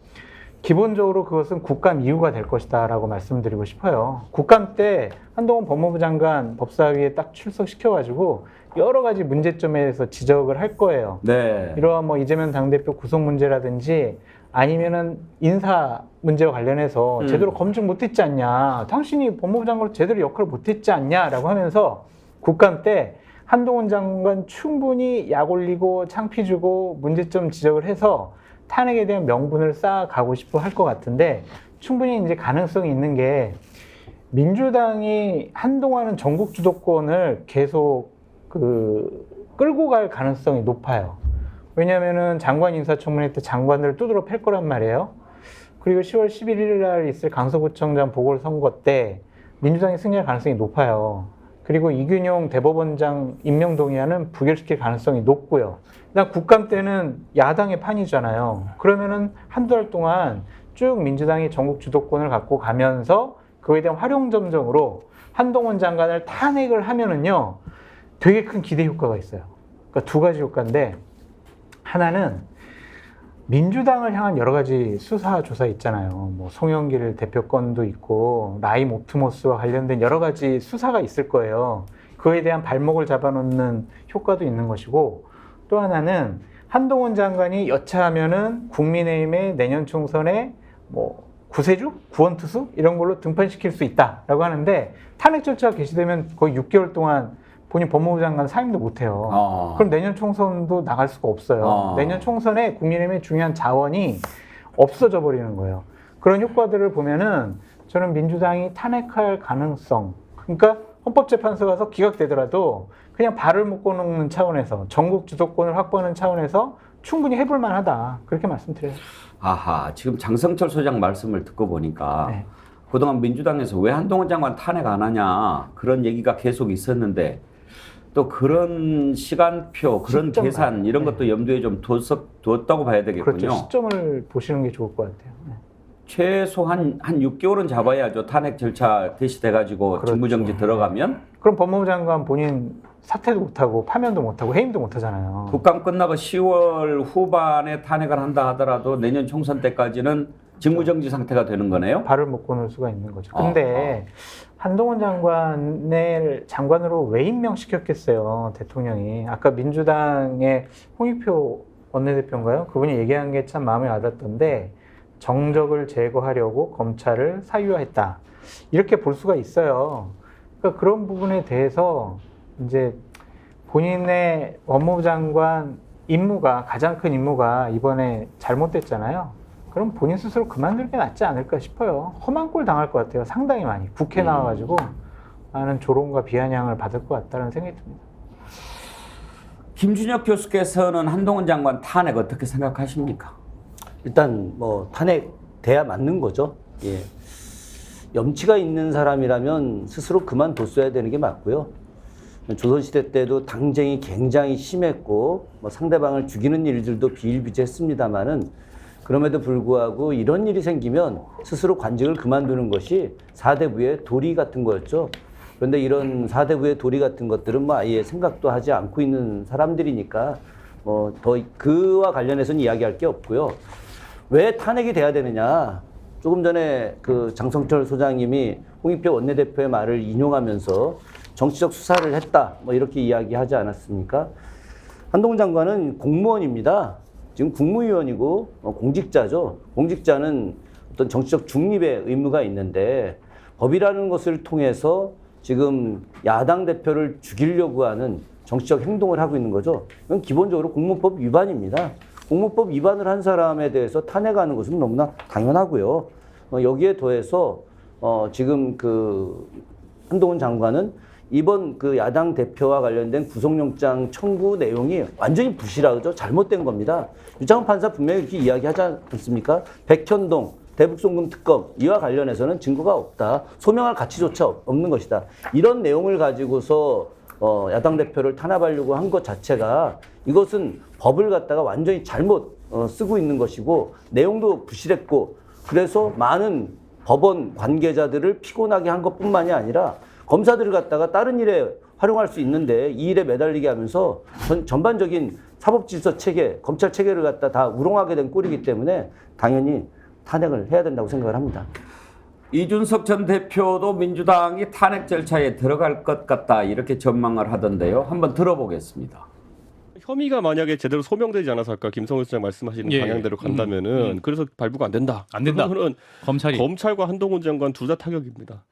기본적으로 그것은 국감 이후가 될 것이다라고 말씀드리고 싶어요. 국감 때 한동훈 법무부 장관 법사위에 딱 출석시켜가지고 여러 가지 문제점에 대해서 지적을 할 거예요. 네. 이러한 뭐 이재명 당대표 구속 문제라든지 아니면은 인사 문제와 관련해서 제대로 검증 못했지 않냐, 당신이 법무부 장관으로 제대로 역할을 못했지 않냐라고 하면서 국감 때 한동훈 장관 충분히 약 올리고 창피 주고 문제점 지적을 해서 탄핵에 대한 명분을 쌓아가고 싶어 할 것 같은데 충분히 이제 가능성이 있는 게 민주당이 한동안은 전국 주도권을 계속 끌고 갈 가능성이 높아요. 왜냐하면은 장관 인사청문회 때 장관들을 두드러 팰 거란 말이에요. 그리고 10월 11일 날 있을 강서구청장 보궐선거 때 민주당이 승리할 가능성이 높아요. 그리고 이균용 대법원장 임명 동의안은 부결시킬 가능성이 높고요. 그다음 국감 때는 야당의 판이잖아요. 그러면은 한두 달 동안 쭉 민주당이 전국 주도권을 갖고 가면서 그에 대한 활용점정으로 한동훈 장관을 탄핵을 하면은요, 되게 큰 기대 효과가 있어요. 그러니까 두 가지 효과인데, 하나는 민주당을 향한 여러 가지 수사 조사 있잖아요. 뭐 송영길 대표 건도 있고 라임 옵티머스와 관련된 여러 가지 수사가 있을 거예요. 그에 대한 발목을 잡아놓는 효과도 있는 것이고, 또 하나는 한동훈 장관이 여차하면은 국민의힘의 내년 총선에 뭐 구세주, 구원투수 이런 걸로 등판시킬 수 있다라고 하는데 탄핵 절차가 개시되면 거의 6개월 동안 본인 법무부 장관 사임도 못해요. 그럼 내년 총선도 나갈 수가 없어요. 내년 총선에 국민의힘의 중요한 자원이 없어져 버리는 거예요. 그런 효과들을 보면은 저는 민주당이 탄핵할 가능성, 그러니까 헌법재판소 가서 기각되더라도 그냥 발을 묶어놓는 차원에서 전국 주도권을 확보하는 차원에서 충분히 해볼 만하다. 그렇게 말씀드려요. 아하, 지금 장성철 소장 말씀을 듣고 보니까 그동안 민주당에서 왜 한동훈 장관 탄핵 안 하냐 그런 얘기가 계속 있었는데 또 그런 시간표, 그런 계산 이런 것도 염두에 좀 두었다고 봐야 되겠군요. 그렇죠. 시점을 보시는 게 좋을 것 같아요. 최소 한 6개월은 잡아야죠. 탄핵 절차 개시돼가지고 직무정지 들어가면. 그럼 법무부 장관 본인 사퇴도 못하고 파면도 못하고 해임도 못하잖아요. 국감 끝나고 10월 후반에 탄핵을 한다 하더라도 내년 총선 때까지는 직무정지 상태가 되는 거네요. 발을 묶어놓을 수가 있는 거죠. 근데 한동훈 장관으로 왜 임명시켰겠어요, 대통령이. 아까 민주당의 홍익표 원내대표인가요? 그분이 얘기한 게 참 마음에 와닿던데 정적을 제거하려고 검찰을 사유화했다. 이렇게 볼 수가 있어요. 그러니까 그런 부분에 대해서 이제 본인의 법무부 장관 임무가, 가장 큰 임무가 이번에 잘못됐잖아요. 그럼 본인 스스로 그만두는 게 낫지 않을까 싶어요. 험한 꼴 당할 것 같아요. 상당히 많이. 국회 나와가지고 많은 조롱과 비아냥을 받을 것 같다는 생각이 듭니다. 김준혁 교수께서는 한동훈 장관 탄핵 어떻게 생각하십니까? 일단 뭐 탄핵 돼야 맞는 거죠. 예. 염치가 있는 사람이라면 스스로 그만뒀어야 되는 게 맞고요. 조선시대 때도 당쟁이 굉장히 심했고 뭐 상대방을 죽이는 일들도 비일비재했습니다마는 그럼에도 불구하고 이런 일이 생기면 스스로 관직을 그만두는 것이 사대부의 도리 같은 거였죠. 그런데 이런 사대부의 도리 같은 것들은 뭐 아예 생각도 하지 않고 있는 사람들이니까 뭐 더 그와 관련해서는 이야기할 게 없고요. 왜 탄핵이 돼야 되느냐? 조금 전에 그 장성철 소장님이 홍익표 원내대표의 말을 인용하면서 정치적 수사를 했다, 뭐 이렇게 이야기하지 않았습니까? 한동훈 장관은 공무원입니다. 지금 국무위원이고 공직자죠. 공직자는 어떤 정치적 중립의 의무가 있는데 법이라는 것을 통해서 지금 야당 대표를 죽이려고 하는 정치적 행동을 하고 있는 거죠. 이건 기본적으로 공무법 위반입니다. 공무법 위반을 한 사람에 대해서 탄핵하는 것은 너무나 당연하고요. 여기에 더해서 지금 그 한동훈 장관은 이번 그 야당 대표와 관련된 구속영장 청구 내용이 완전히 부실하죠. 잘못된 겁니다. 유창훈 판사 분명히 이렇게 이야기하지 않습니까? 백현동 대북송금 특검 이와 관련해서는 증거가 없다. 소명할 가치조차 없는 것이다. 이런 내용을 가지고서 야당 대표를 탄압하려고 한 것 자체가 이것은 법을 갖다가 완전히 잘못 쓰고 있는 것이고 내용도 부실했고 그래서 많은 법원 관계자들을 피곤하게 한 것뿐만이 아니라 검사들을 갖다가 다른 일에 활용할 수 있는데 이 일에 매달리게 하면서 전반적인 사법질서 체계, 검찰 체계를 갖다 다 우롱하게 된 꼴이기 때문에 당연히 탄핵을 해야 된다고 생각을 합니다. 이준석 전 대표도 민주당이 탄핵 절차에 들어갈 것 같다 이렇게 전망을 하던데요. 한번 들어보겠습니다. 혐의가 만약에 제대로 소명되지 않아서 아까 김성훈 소장 말씀하시는 방향대로 간다면은 그래서 발부가 안 된다. 안 된다. 그거는 검찰이 검찰과 한동훈 장관 둘 다 타격입니다.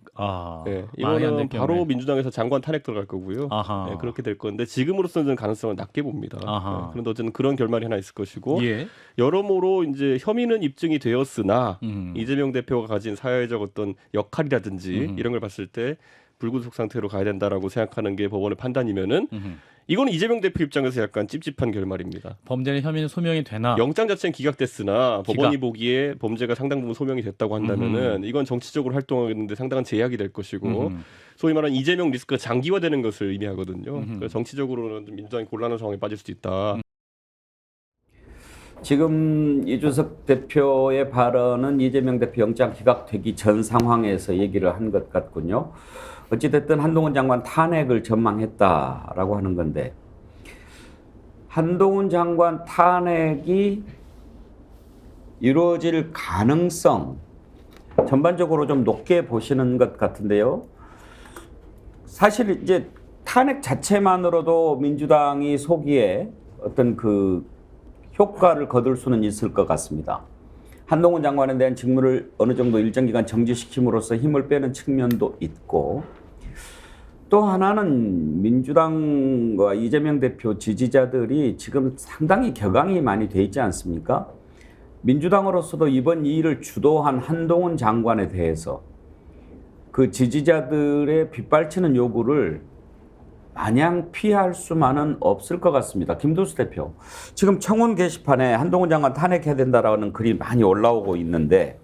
네, 이거는 바로 민주당에서 장관 탄핵 들어갈 거고요. 네, 그렇게 될 건데 지금으로서는 가능성은 낮게 봅니다. 그런데 어쨌든 그런 결말이 하나 있을 것이고 여러모로 이제 혐의는 입증이 되었으나 이재명 대표가 가진 사회적 어떤 역할이라든지 이런 걸 봤을 때 불구속 상태로 가야 된다라고 생각하는 게 법원의 판단이면은 이거는 이재명 대표 입장에서 약간 찝찝한 결말입니다. 범죄의 혐의는 소명이 되나? 영장 자체는 기각됐으나 법원이 보기에 범죄가 상당 부분 소명이 됐다고 한다면은 이건 정치적으로 활동하는데 상당한 제약이 될 것이고 소위 말하는 이재명 리스크가 장기화되는 것을 의미하거든요. 그래서 정치적으로는 민주당이 곤란한 상황에 빠질 수도 있다. 지금 이준석 대표의 발언은 이재명 대표 영장 기각되기 전 상황에서 얘기를 한 것 같군요. 어찌됐든 한동훈 장관 탄핵을 전망했다라고 하는 건데 한동훈 장관 탄핵이 이루어질 가능성 전반적으로 좀 높게 보시는 것 같은데요. 사실 이제 탄핵 자체만으로도 민주당이 소기에 어떤 그 효과를 거둘 수는 있을 것 같습니다. 한동훈 장관에 대한 직무를 어느 정도 일정 기간 정지시킴으로써 힘을 빼는 측면도 있고 또 하나는 민주당과 이재명 대표 지지자들이 지금 상당히 격앙이 많이 돼 있지 않습니까? 민주당으로서도 이번 이 일을 주도한 한동훈 장관에 대해서 그 지지자들의 빗발치는 요구를 마냥 피할 수만은 없을 것 같습니다. 김두수 대표, 지금 청원 게시판에 한동훈 장관 탄핵해야 된다라는 글이 많이 올라오고 있는데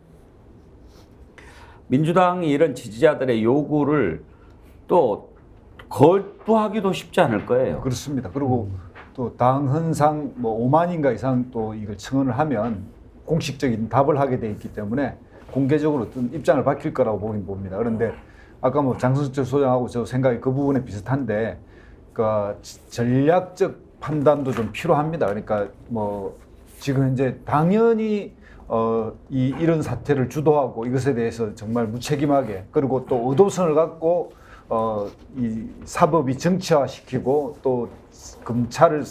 민주당이 이런 지지자들의 요구를 또 거부하기도 쉽지 않을 거예요. 그렇습니다. 그리고 또 당헌상 뭐 5만인가 이상 또 이걸 청원을 하면 공식적인 답을 하게 돼 있기 때문에 공개적으로 어떤 입장을 밝힐 거라고 보긴 봅니다. 그런데 아까 뭐 장성철 소장하고 저 생각이 그 부분에 비슷한데, 그러니까 전략적 판단도 좀 필요합니다. 그러니까 뭐 지금 현재 당연히 이런 사태를 주도하고 이것에 대해서 정말 무책임하게, 그리고 또 의도성을 갖고 이 사법이 정치화시키고 또 검찰을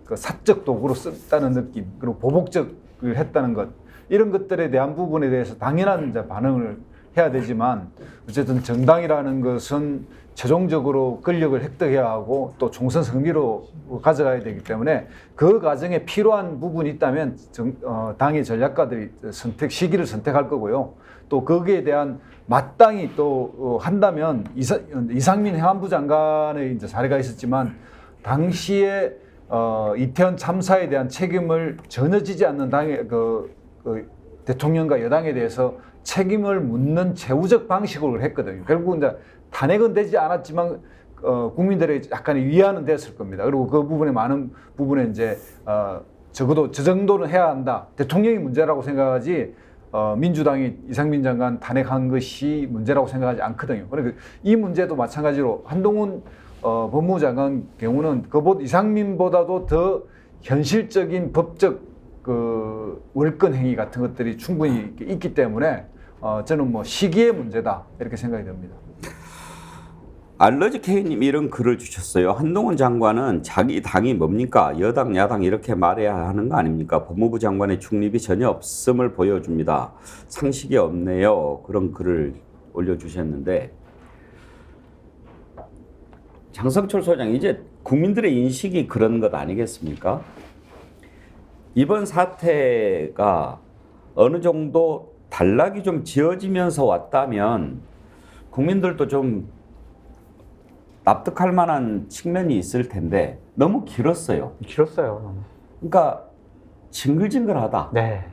그 사적 도구로 썼다는 느낌, 그리고 보복적을 했다는 것, 이런 것들에 대한 부분에 대해서 당연한 이제 반응을 해야 되지만, 어쨌든 정당이라는 것은 최종적으로 권력을 획득해야 하고 또 총선 승리로 가져가야 되기 때문에 그 과정에 필요한 부분이 있다면 당의 전략가들이 시기를 선택할 거고요. 또 거기에 대한 마땅히 또 한다면 이상민 행안부 장관의 이제 사례가 있었지만, 당시에 이태원 참사에 대한 책임을 전혀 지지 않는 당의 그 대통령과 여당에 대해서 책임을 묻는 제후적 방식으로 했거든요. 결국 이제 탄핵은 되지 않았지만 국민들의 약간의 위안은 됐을 겁니다. 그리고 그 부분에 많은 부분에 이제 적어도 저 정도는 해야 한다. 대통령이 문제라고 생각하지 민주당이 이상민 장관 탄핵한 것이 문제라고 생각하지 않거든요. 그러니까 이 문제도 마찬가지로 한동훈 법무부 장관 경우는 이상민보다도 더 현실적인 법적 그 월권 행위 같은 것들이 충분히 있기 때문에 저는 뭐 시기의 문제다 이렇게 생각이 듭니다. 알러지 K님 이런 글을 주셨어요. 한동훈 장관은 자기 당이 뭡니까? 여당, 야당 이렇게 말해야 하는 거 아닙니까? 법무부 장관의 중립이 전혀 없음을 보여줍니다. 상식이 없네요. 그런 글을 올려주셨는데, 장성철 소장, 이제 국민들의 인식이 그런 것 아니겠습니까? 이번 사태가 어느 정도 단락이 좀 지어지면서 왔다면 국민들도 좀 납득할 만한 측면이 있을 텐데 너무 길었어요. 길었어요. 그러니까 징글징글하다. 네.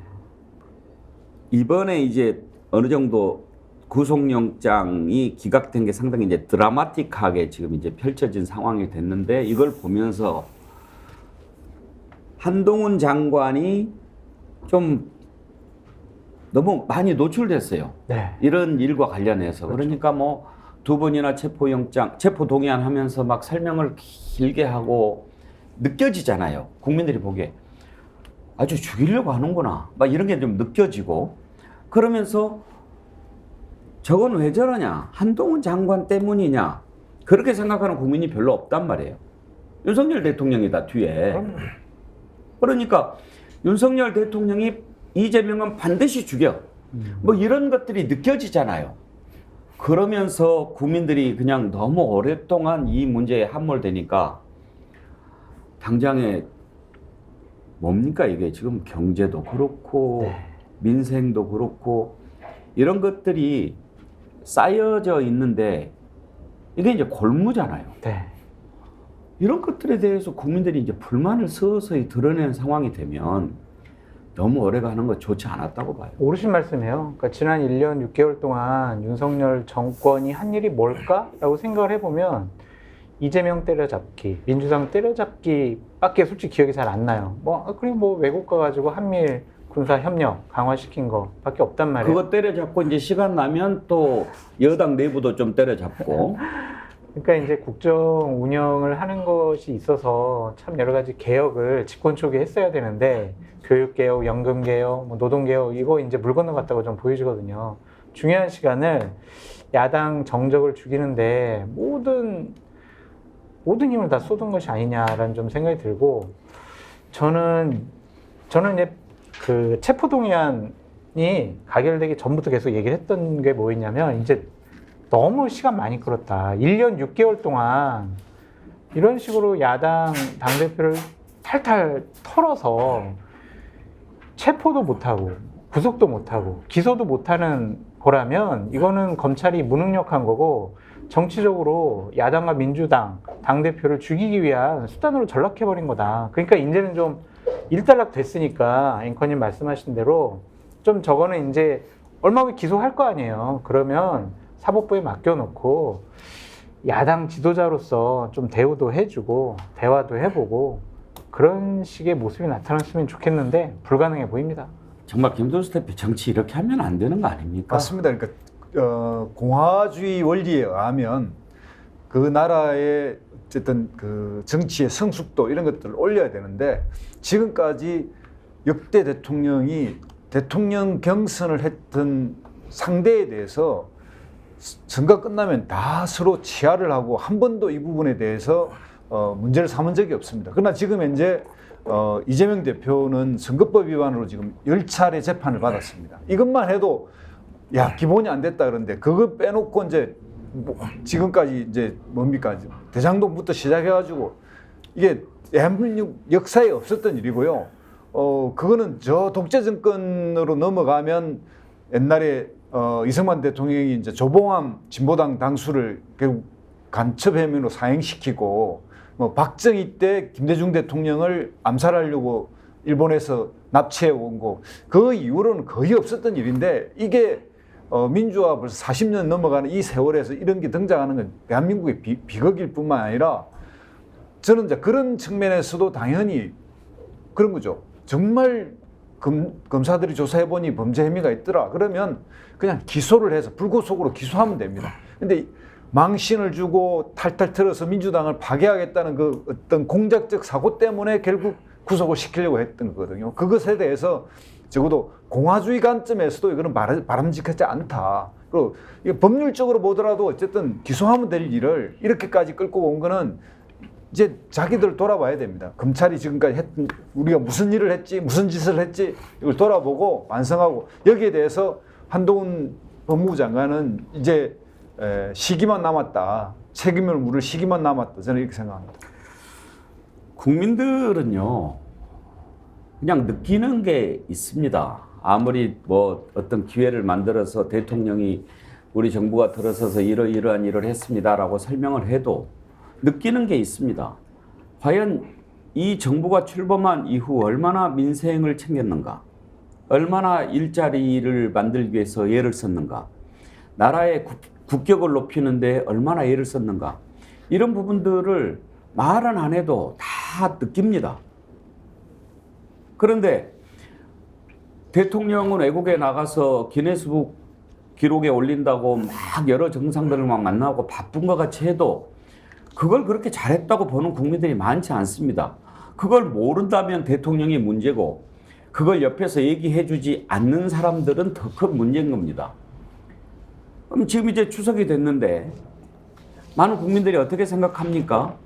이번에 이제 어느 정도 구속영장이 기각된 게 상당히 이제 드라마틱하게 지금 이제 펼쳐진 상황이 됐는데, 이걸 보면서 한동훈 장관이 좀 너무 많이 노출됐어요. 네. 이런 일과 관련해서. 그렇죠. 그러니까 뭐 두 번이나 체포 동의안 하면서 막 설명을 길게 하고 느껴지잖아요. 국민들이 보기에 아주 죽이려고 하는구나. 막 이런 게 좀 느껴지고, 그러면서 저건 왜 저러냐? 한동훈 장관 때문이냐? 그렇게 생각하는 국민이 별로 없단 말이에요. 윤석열 대통령이다, 뒤에. 그러니까 윤석열 대통령이 이재명은 반드시 죽여. 뭐 이런 것들이 느껴지잖아요. 그러면서 국민들이 그냥 너무 오랫동안 이 문제에 함몰되니까 당장에 뭡니까 이게 지금 경제도 그렇고 네. 민생도 그렇고 이런 것들이 쌓여져 있는데 이게 이제 골무잖아요. 네. 이런 것들에 대해서 국민들이 이제 불만을 서서히 드러내는 상황이 되면 너무 오래 가는 거 좋지 않았다고 봐요. 옳으신 말씀이에요. 그러니까 지난 1년 6개월 동안 윤석열 정권이 한 일이 뭘까라고 생각을 해보면 이재명 때려잡기, 민주당 때려잡기 밖에 솔직히 기억이 잘 안 나요. 그리고 뭐 외국 가가지고 한미일 군사 협력 강화시킨 거 밖에 없단 말이에요. 그거 때려잡고 이제 시간 나면 또 여당 내부도 좀 때려잡고. 그러니까 이제 국정 운영을 하는 것이 있어서 참 여러 가지 개혁을 집권 초기에 했어야 되는데, 교육개혁, 연금개혁, 노동개혁, 이거 이제 물 건너갔다고 좀 보여지거든요. 중요한 시간을 야당 정적을 죽이는데 모든 힘을 다 쏟은 것이 아니냐라는 좀 생각이 들고, 저는 이제 그 체포동의안이 가결되기 전부터 계속 얘기를 했던 게 뭐였냐면, 이제 너무 시간 많이 끌었다. 1년 6개월 동안 이런 식으로 야당 당대표를 탈탈 털어서 체포도 못하고 구속도 못하고 기소도 못하는 거라면 이거는 검찰이 무능력한 거고 정치적으로 야당과 민주당 당대표를 죽이기 위한 수단으로 전락해버린 거다. 그러니까 이제는 좀 일단락 됐으니까 앵커님 말씀하신 대로 좀 저거는 이제 얼마 후에 기소할 거 아니에요. 그러면 사법부에 맡겨놓고 야당 지도자로서 좀 대우도 해주고 대화도 해보고 그런 식의 모습이 나타났으면 좋겠는데 불가능해 보입니다. 정말 김도수 대표 정치 이렇게 하면 안 되는 거 아닙니까? 맞습니다. 그러니까 공화주의 원리에 의하면 그 나라의 어쨌든 그 정치의 성숙도 이런 것들을 올려야 되는데 지금까지 역대 대통령이 대통령 경선을 했던 상대에 대해서 선거 끝나면 다 서로 치하를 하고 한 번도 이 부분에 대해서 문제를 삼은 적이 없습니다. 그러나 지금 현재 이재명 대표는 선거법 위반으로 지금 10차례 재판을 받았습니다. 이것만 해도 야 기본이 안 됐다 그러는데 그거 빼놓고 이제 뭐 지금까지 이제 뭡니까 대장동부터 시작해가지고 이게 대한민국 역사에 없었던 일이고요. 그거는 저 독재 정권으로 넘어가면 옛날에 이승만 대통령이 이제 조봉암 진보당 당수를 결국 간첩 혐의로 사형시키고 뭐 박정희 때 김대중 대통령을 암살하려고 일본에서 납치해 온 거 그 이후로는 거의 없었던 일인데 이게 민주화 벌써 40년 넘어가는 이 세월에서 이런 게 등장하는 건 대한민국의 비극일 뿐만 아니라 저는 이제 그런 측면에서도 당연히 그런 거죠. 정말 검사들이 조사해보니 범죄 혐의가 있더라. 그러면 그냥 기소를 해서 불구속으로 기소하면 됩니다. 근데 망신을 주고 탈탈 털어서 민주당을 파괴하겠다는 그 어떤 공작적 사고 때문에 결국 구속을 시키려고 했던 거거든요. 그것에 대해서 적어도 공화주의 관점에서도 이거는 바람직하지 않다. 그리고 법률적으로 보더라도 어쨌든 기소하면 될 일을 이렇게까지 끌고 온 거는 이제 자기들 돌아봐야 됩니다. 검찰이 지금까지 했던 우리가 무슨 일을 했지, 무슨 짓을 했지 이걸 돌아보고 완성하고 여기에 대해서 한동훈 법무부 장관은 이제 시기만 남았다. 책임을 물을 시기만 남았다. 저는 이렇게 생각합니다. 국민들은요, 그냥 느끼는 게 있습니다. 아무리 뭐 어떤 기회를 만들어서 대통령이 우리 정부가 들어서서 이러이러한 일을 했습니다라고 설명을 해도 느끼는 게 있습니다. 과연 이 정부가 출범한 이후 얼마나 민생을 챙겼는가? 얼마나 일자리를 만들기 위해서 애를 썼는가? 나라의 국격을 높이는데 얼마나 애를 썼는가? 이런 부분들을 말은 안 해도 다 느낍니다. 그런데 대통령은 외국에 나가서 기네스북 기록에 올린다고 막 여러 정상들을 막 만나고 바쁜 것 같이 해도 그걸 그렇게 잘했다고 보는 국민들이 많지 않습니다. 그걸 모른다면 대통령이 문제고 그걸 옆에서 얘기해주지 않는 사람들은 더 큰 문제인 겁니다. 그럼 지금 이제 추석이 됐는데 많은 국민들이 어떻게 생각합니까?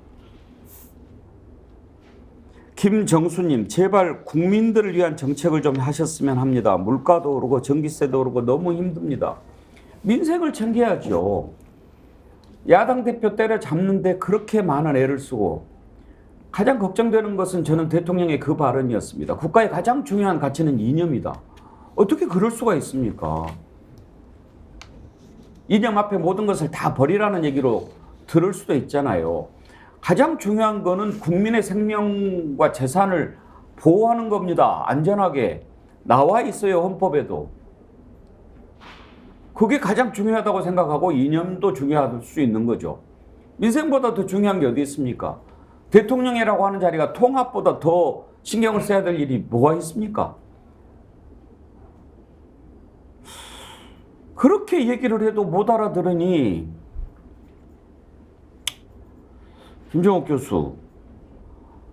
김정수님, 제발 국민들을 위한 정책을 좀 하셨으면 합니다. 물가도 오르고 전기세도 오르고 너무 힘듭니다. 민생을 챙겨야죠. 야당 대표 때려잡는데 그렇게 많은 애를 쓰고 가장 걱정되는 것은 저는 대통령의 그 발언이었습니다. 국가의 가장 중요한 가치는 이념이다. 어떻게 그럴 수가 있습니까? 이념 앞에 모든 것을 다 버리라는 얘기로 들을 수도 있잖아요. 가장 중요한 거는 국민의 생명과 재산을 보호하는 겁니다. 안전하게. 나와 있어요, 헌법에도. 그게 가장 중요하다고 생각하고 이념도 중요할 수 있는 거죠. 민생보다 더 중요한 게 어디 있습니까? 대통령이라고 하는 자리가 통합보다 더 신경을 써야 될 일이 뭐가 있습니까? 그렇게 얘기를 해도 못 알아들으니 김정욱 교수,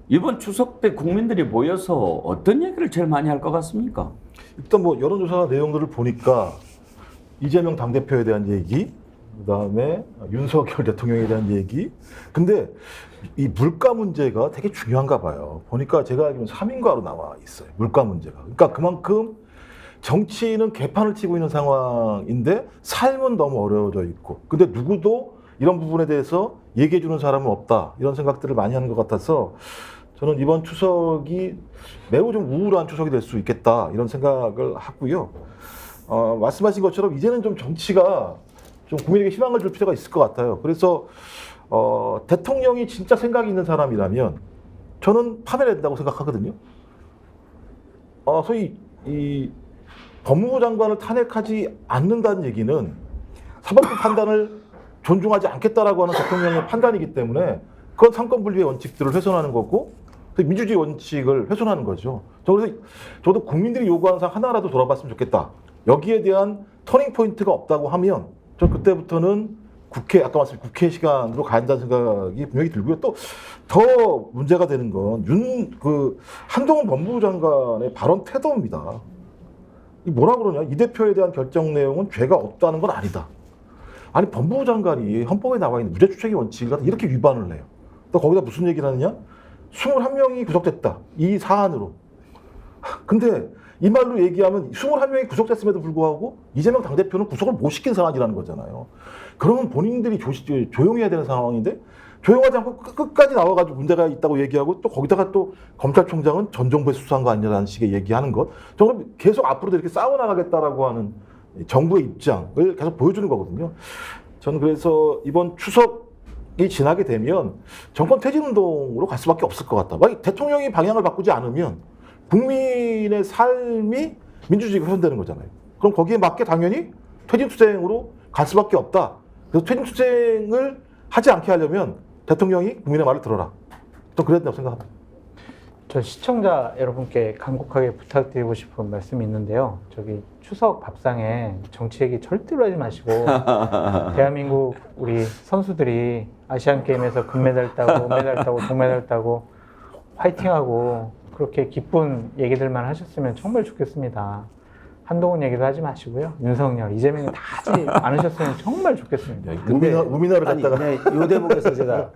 이번 추석 때 국민들이 모여서 어떤 얘기를 제일 많이 할 것 같습니까? 일단 뭐 여론조사 내용들을 보니까 이재명 당대표에 대한 얘기, 그다음에 윤석열 대통령에 대한 얘기. 근데 이 물가 문제가 되게 중요한가 봐요. 보니까 제가 알기로는 3인가로 나와 있어요. 물가 문제가. 그러니까 그만큼 정치는 개판을 치고 있는 상황인데 삶은 너무 어려워져 있고 근데 누구도 이런 부분에 대해서 얘기해 주는 사람은 없다. 이런 생각들을 많이 하는 것 같아서 저는 이번 추석이 매우 좀 우울한 추석이 될 수 있겠다. 이런 생각을 하고요. 말씀하신 것처럼 이제는 좀 정치가 좀 국민에게 희망을 줄 필요가 있을 것 같아요. 그래서 대통령이 진짜 생각이 있는 사람이라면 저는 파면해야 된다고 생각하거든요. 소위 이 법무부 장관을 탄핵하지 않는다는 얘기는 사법부 판단을 존중하지 않겠다라고 하는 대통령의 판단이기 때문에 그건 삼권분립의 원칙들을 훼손하는 거고 민주주의 원칙을 훼손하는 거죠. 그래서 저도 국민들이 요구하는 사항 하나라도 돌아봤으면 좋겠다. 여기에 대한 터닝 포인트가 없다고 하면 저 그때부터는 아까 말씀드린 국회 시간으로 가야 한다는 생각이 분명히 들고요. 또 더 문제가 되는 건 한동훈 법무부 장관의 발언 태도입니다. 뭐라 그러냐? 이 대표에 대한 결정 내용은 죄가 없다는 건 아니다. 아니 법무부 장관이 헌법에 나와 있는 무죄추측의 원칙을 이렇게 위반을 해요. 또 거기다 무슨 얘기를 하느냐? 21명이 구속됐다. 이 사안으로. 근데 이 말로 얘기하면 21명이 구속됐음에도 불구하고 이재명 당대표는 구속을 못 시킨 상황이라는 거잖아요. 그러면 본인들이 조용해야 되는 상황인데 조용하지 않고 끝까지 나와가지고 문제가 있다고 얘기하고 또 거기다가 또 검찰총장은 전 정부에 수사한 거 아니냐라는 식의 얘기하는 것. 저는 계속 앞으로도 이렇게 싸워나가겠다라고 하는 정부의 입장을 계속 보여주는 거거든요. 저는 그래서 이번 추석이 지나게 되면 정권 퇴진운동으로 갈 수밖에 없을 것 같다. 만약 대통령이 방향을 바꾸지 않으면 국민의 삶이 민주주의가 훼손되는 거잖아요. 그럼 거기에 맞게 당연히 퇴진투쟁으로 갈 수밖에 없다. 그래서 퇴진투쟁을 하지 않게 하려면 대통령이 국민의 말을 들어라. 또 그래야 된다고 생각합니다. 전 시청자 여러분께 간곡하게 부탁드리고 싶은 말씀이 있는데요. 추석 밥상에 정치 얘기 절대로 하지 마시고 대한민국 우리 선수들이 아시안게임에서 금메달 따고 은메달 따고 동메달 따고 화이팅하고 그렇게 기쁜 얘기들만 하셨으면 정말 좋겠습니다. 한동훈 얘기도 하지 마시고요. 윤석열, 이재명이 다 하지 않으셨으면 정말 좋겠습니다. 우미나를 갖다가. 이 대목에서 제가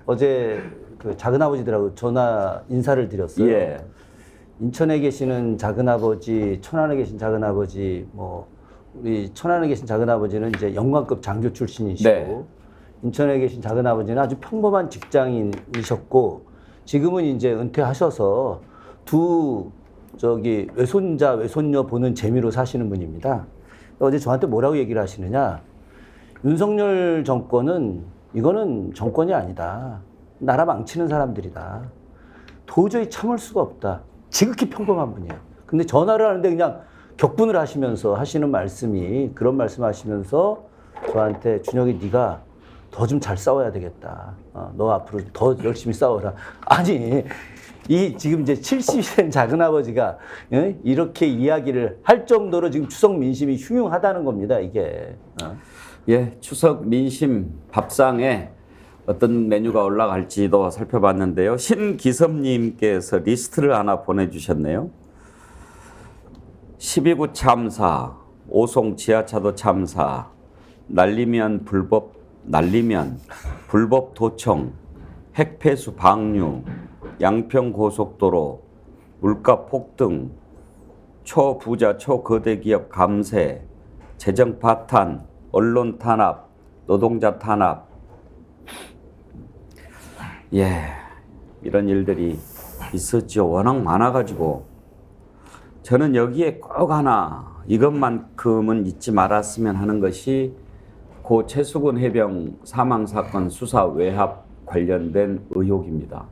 어제 그 작은아버지들하고 전화 인사를 드렸어요. 예. 인천에 계시는 작은아버지, 천안에 계신 작은아버지, 우리 천안에 계신 작은아버지는 이제 영관급 장교 출신이시고, 네. 인천에 계신 작은아버지는 아주 평범한 직장인이셨고, 지금은 이제 은퇴하셔서 외손자, 외손녀 보는 재미로 사시는 분입니다. 어제 저한테 뭐라고 얘기를 하시느냐. 윤석열 정권은 이거는 정권이 아니다. 나라 망치는 사람들이다. 도저히 참을 수가 없다. 지극히 평범한 분이에요. 근데 전화를 하는데 그냥 격분을 하시면서 하시는 말씀이 그런 말씀 하시면서 저한테 준혁이 네가 더 좀 잘 싸워야 되겠다. 너 앞으로 더 열심히 싸워라. 아니 지금 이제 70이 된 작은아버지가 이렇게 이야기를 할 정도로 지금 추석 민심이 흉흉하다는 겁니다. 이게. 예, 추석 민심 밥상에 어떤 메뉴가 올라갈지도 살펴봤는데요. 신기섭님께서 리스트를 하나 보내주셨네요. 12구 참사, 오송 지하차도 참사, 날리면 불법 도청, 핵폐수 방류, 양평 고속도로, 물가 폭등, 초부자 초거대 기업 감세, 재정 파탄, 언론 탄압, 노동자 탄압. 이런 일들이 있었죠. 워낙 많아가지고 저는 여기에 꼭 하나 이것만큼은 잊지 말았으면 하는 것이 고 최수근 해병 사망 사건 수사 외압 관련된 의혹입니다.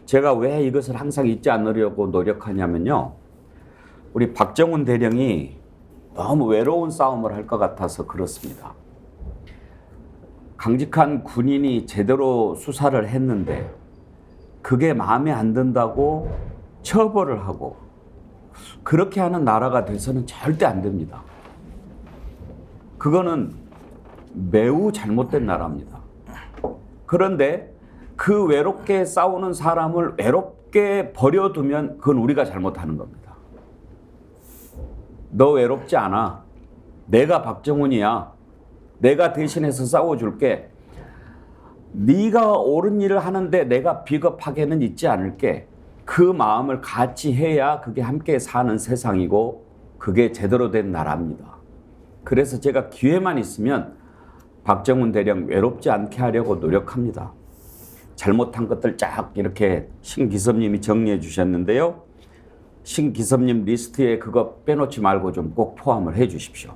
제가 왜 이것을 항상 잊지 않으려고 노력하냐면요. 우리 박정훈 대령이 너무 외로운 싸움을 할 것 같아서 그렇습니다. 강직한 군인이 제대로 수사를 했는데 그게 마음에 안 든다고 처벌을 하고 그렇게 하는 나라가 돼서는 절대 안 됩니다. 그거는 매우 잘못된 나라입니다. 그런데 그 외롭게 싸우는 사람을 외롭게 버려두면 그건 우리가 잘못하는 겁니다. 너 외롭지 않아. 내가 박정훈이야. 내가 대신해서 싸워줄게. 네가 옳은 일을 하는데 내가 비겁하게는 있지 않을게. 그 마음을 같이 해야 그게 함께 사는 세상이고 그게 제대로 된 나라입니다. 그래서 제가 기회만 있으면 박정훈 대령 외롭지 않게 하려고 노력합니다. 잘못한 것들 쫙 이렇게 신기섭님이 정리해 주셨는데요. 신기섭님 리스트에 그거 빼놓지 말고 좀 꼭 포함을 해 주십시오.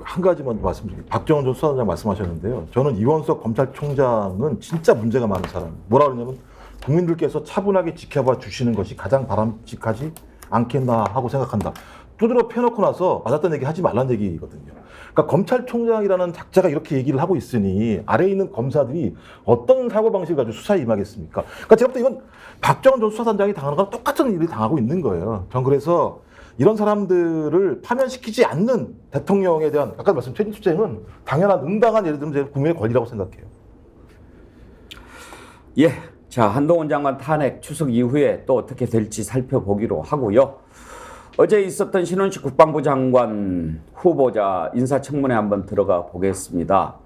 한 가지만 말씀드릴게요. 박정훈 전 수사단장 말씀하셨는데요. 저는 이원석 검찰총장은 진짜 문제가 많은 사람. 뭐라 그러냐면 국민들께서 차분하게 지켜봐 주시는 것이 가장 바람직하지 않겠나 하고 생각한다. 두드러 패놓고 나서 맞았다는 얘기 하지 말라는 얘기거든요. 그러니까 검찰총장이라는 작자가 이렇게 얘기를 하고 있으니 아래에 있는 검사들이 어떤 사고방식을 가지고 수사에 임하겠습니까? 그러니까 제가 볼 때 이건 박정훈 전 수사단장이 당하는 거랑 똑같은 일을 당하고 있는 거예요. 전 그래서 이런 사람들을 파면시키지 않는 대통령에 대한 아까 말씀 책임투쟁은 당연한 응당한 예를 들면 국민의 권리라고 생각해요. 예, 자 한동훈 장관 탄핵 추석 이후에 또 어떻게 될지 살펴보기로 하고요. 어제 있었던 신원식 국방부 장관 후보자 인사청문회 한번 들어가 보겠습니다.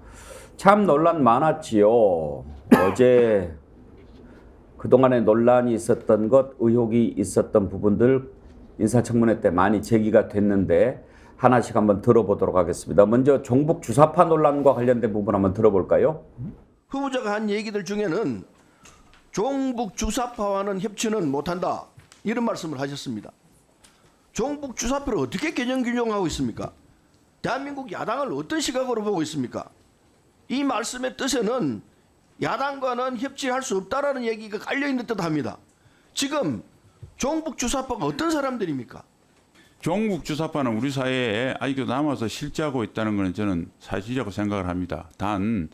참 논란 많았지요. 어제 그동안에 논란이 있었던 것, 의혹이 있었던 부분들 인사청문회 때 많이 제기가 됐는데 하나씩 한번 들어보도록 하겠습니다. 먼저 종북 주사파 논란과 관련된 부분 한번 들어볼까요? 후보자가 한 얘기들 중에는 종북 주사파와는 협치는 못한다 이런 말씀을 하셨습니다. 종북 주사파를 어떻게 개정 규정하고 있습니까? 대한민국 야당을 어떤 시각으로 보고 있습니까? 이 말씀의 뜻에는 야당과는 협치할 수 없다라는 얘기가 깔려있는 듯합니다. 지금 종북 주사파가 어떤 사람들입니까? 종북 주사파는 우리 사회에 아직도 남아서 실제하고 있다는 것은 저는 사실이라고 생각을 합니다. 단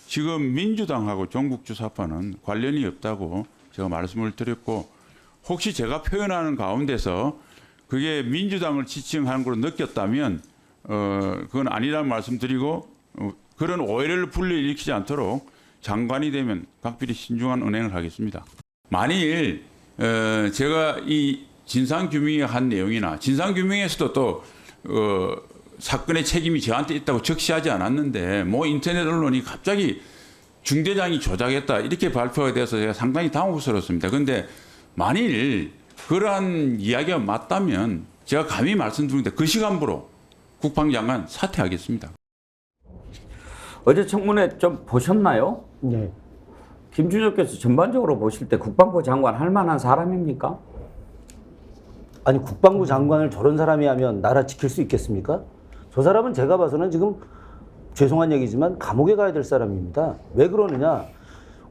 지금 민주당하고 종북 주사파는 관련이 없다고 제가 말씀을 드렸고 혹시 제가 표현하는 가운데서 그게 민주당을 지칭하는 걸로 느꼈다면 그건 아니라는 말씀드리고 그런 오해를 불러일으키지 않도록 장관이 되면 각별히 신중한 은행을 하겠습니다. 만일 제가 이 진상규명에 한 내용이나 진상규명에서도 또 사건의 책임이 저한테 있다고 적시하지 않았는데 뭐 인터넷 언론이 갑자기 중대장이 조작했다 이렇게 발표가 돼서 제가 상당히 당혹스럽습니다. 그런데 만일 그러한 이야기가 맞다면 제가 감히 말씀드리는데 그 시간부로 국방장관 사퇴하겠습니다. 어제 청문회 좀 보셨나요? 네. 김준혁께서 전반적으로 보실 때 국방부 장관 할 만한 사람입니까? 아니 국방부 장관을 저런 사람이 하면 나라 지킬 수 있겠습니까? 저 사람은 제가 봐서는 지금 죄송한 얘기지만 감옥에 가야 될 사람입니다. 왜 그러느냐?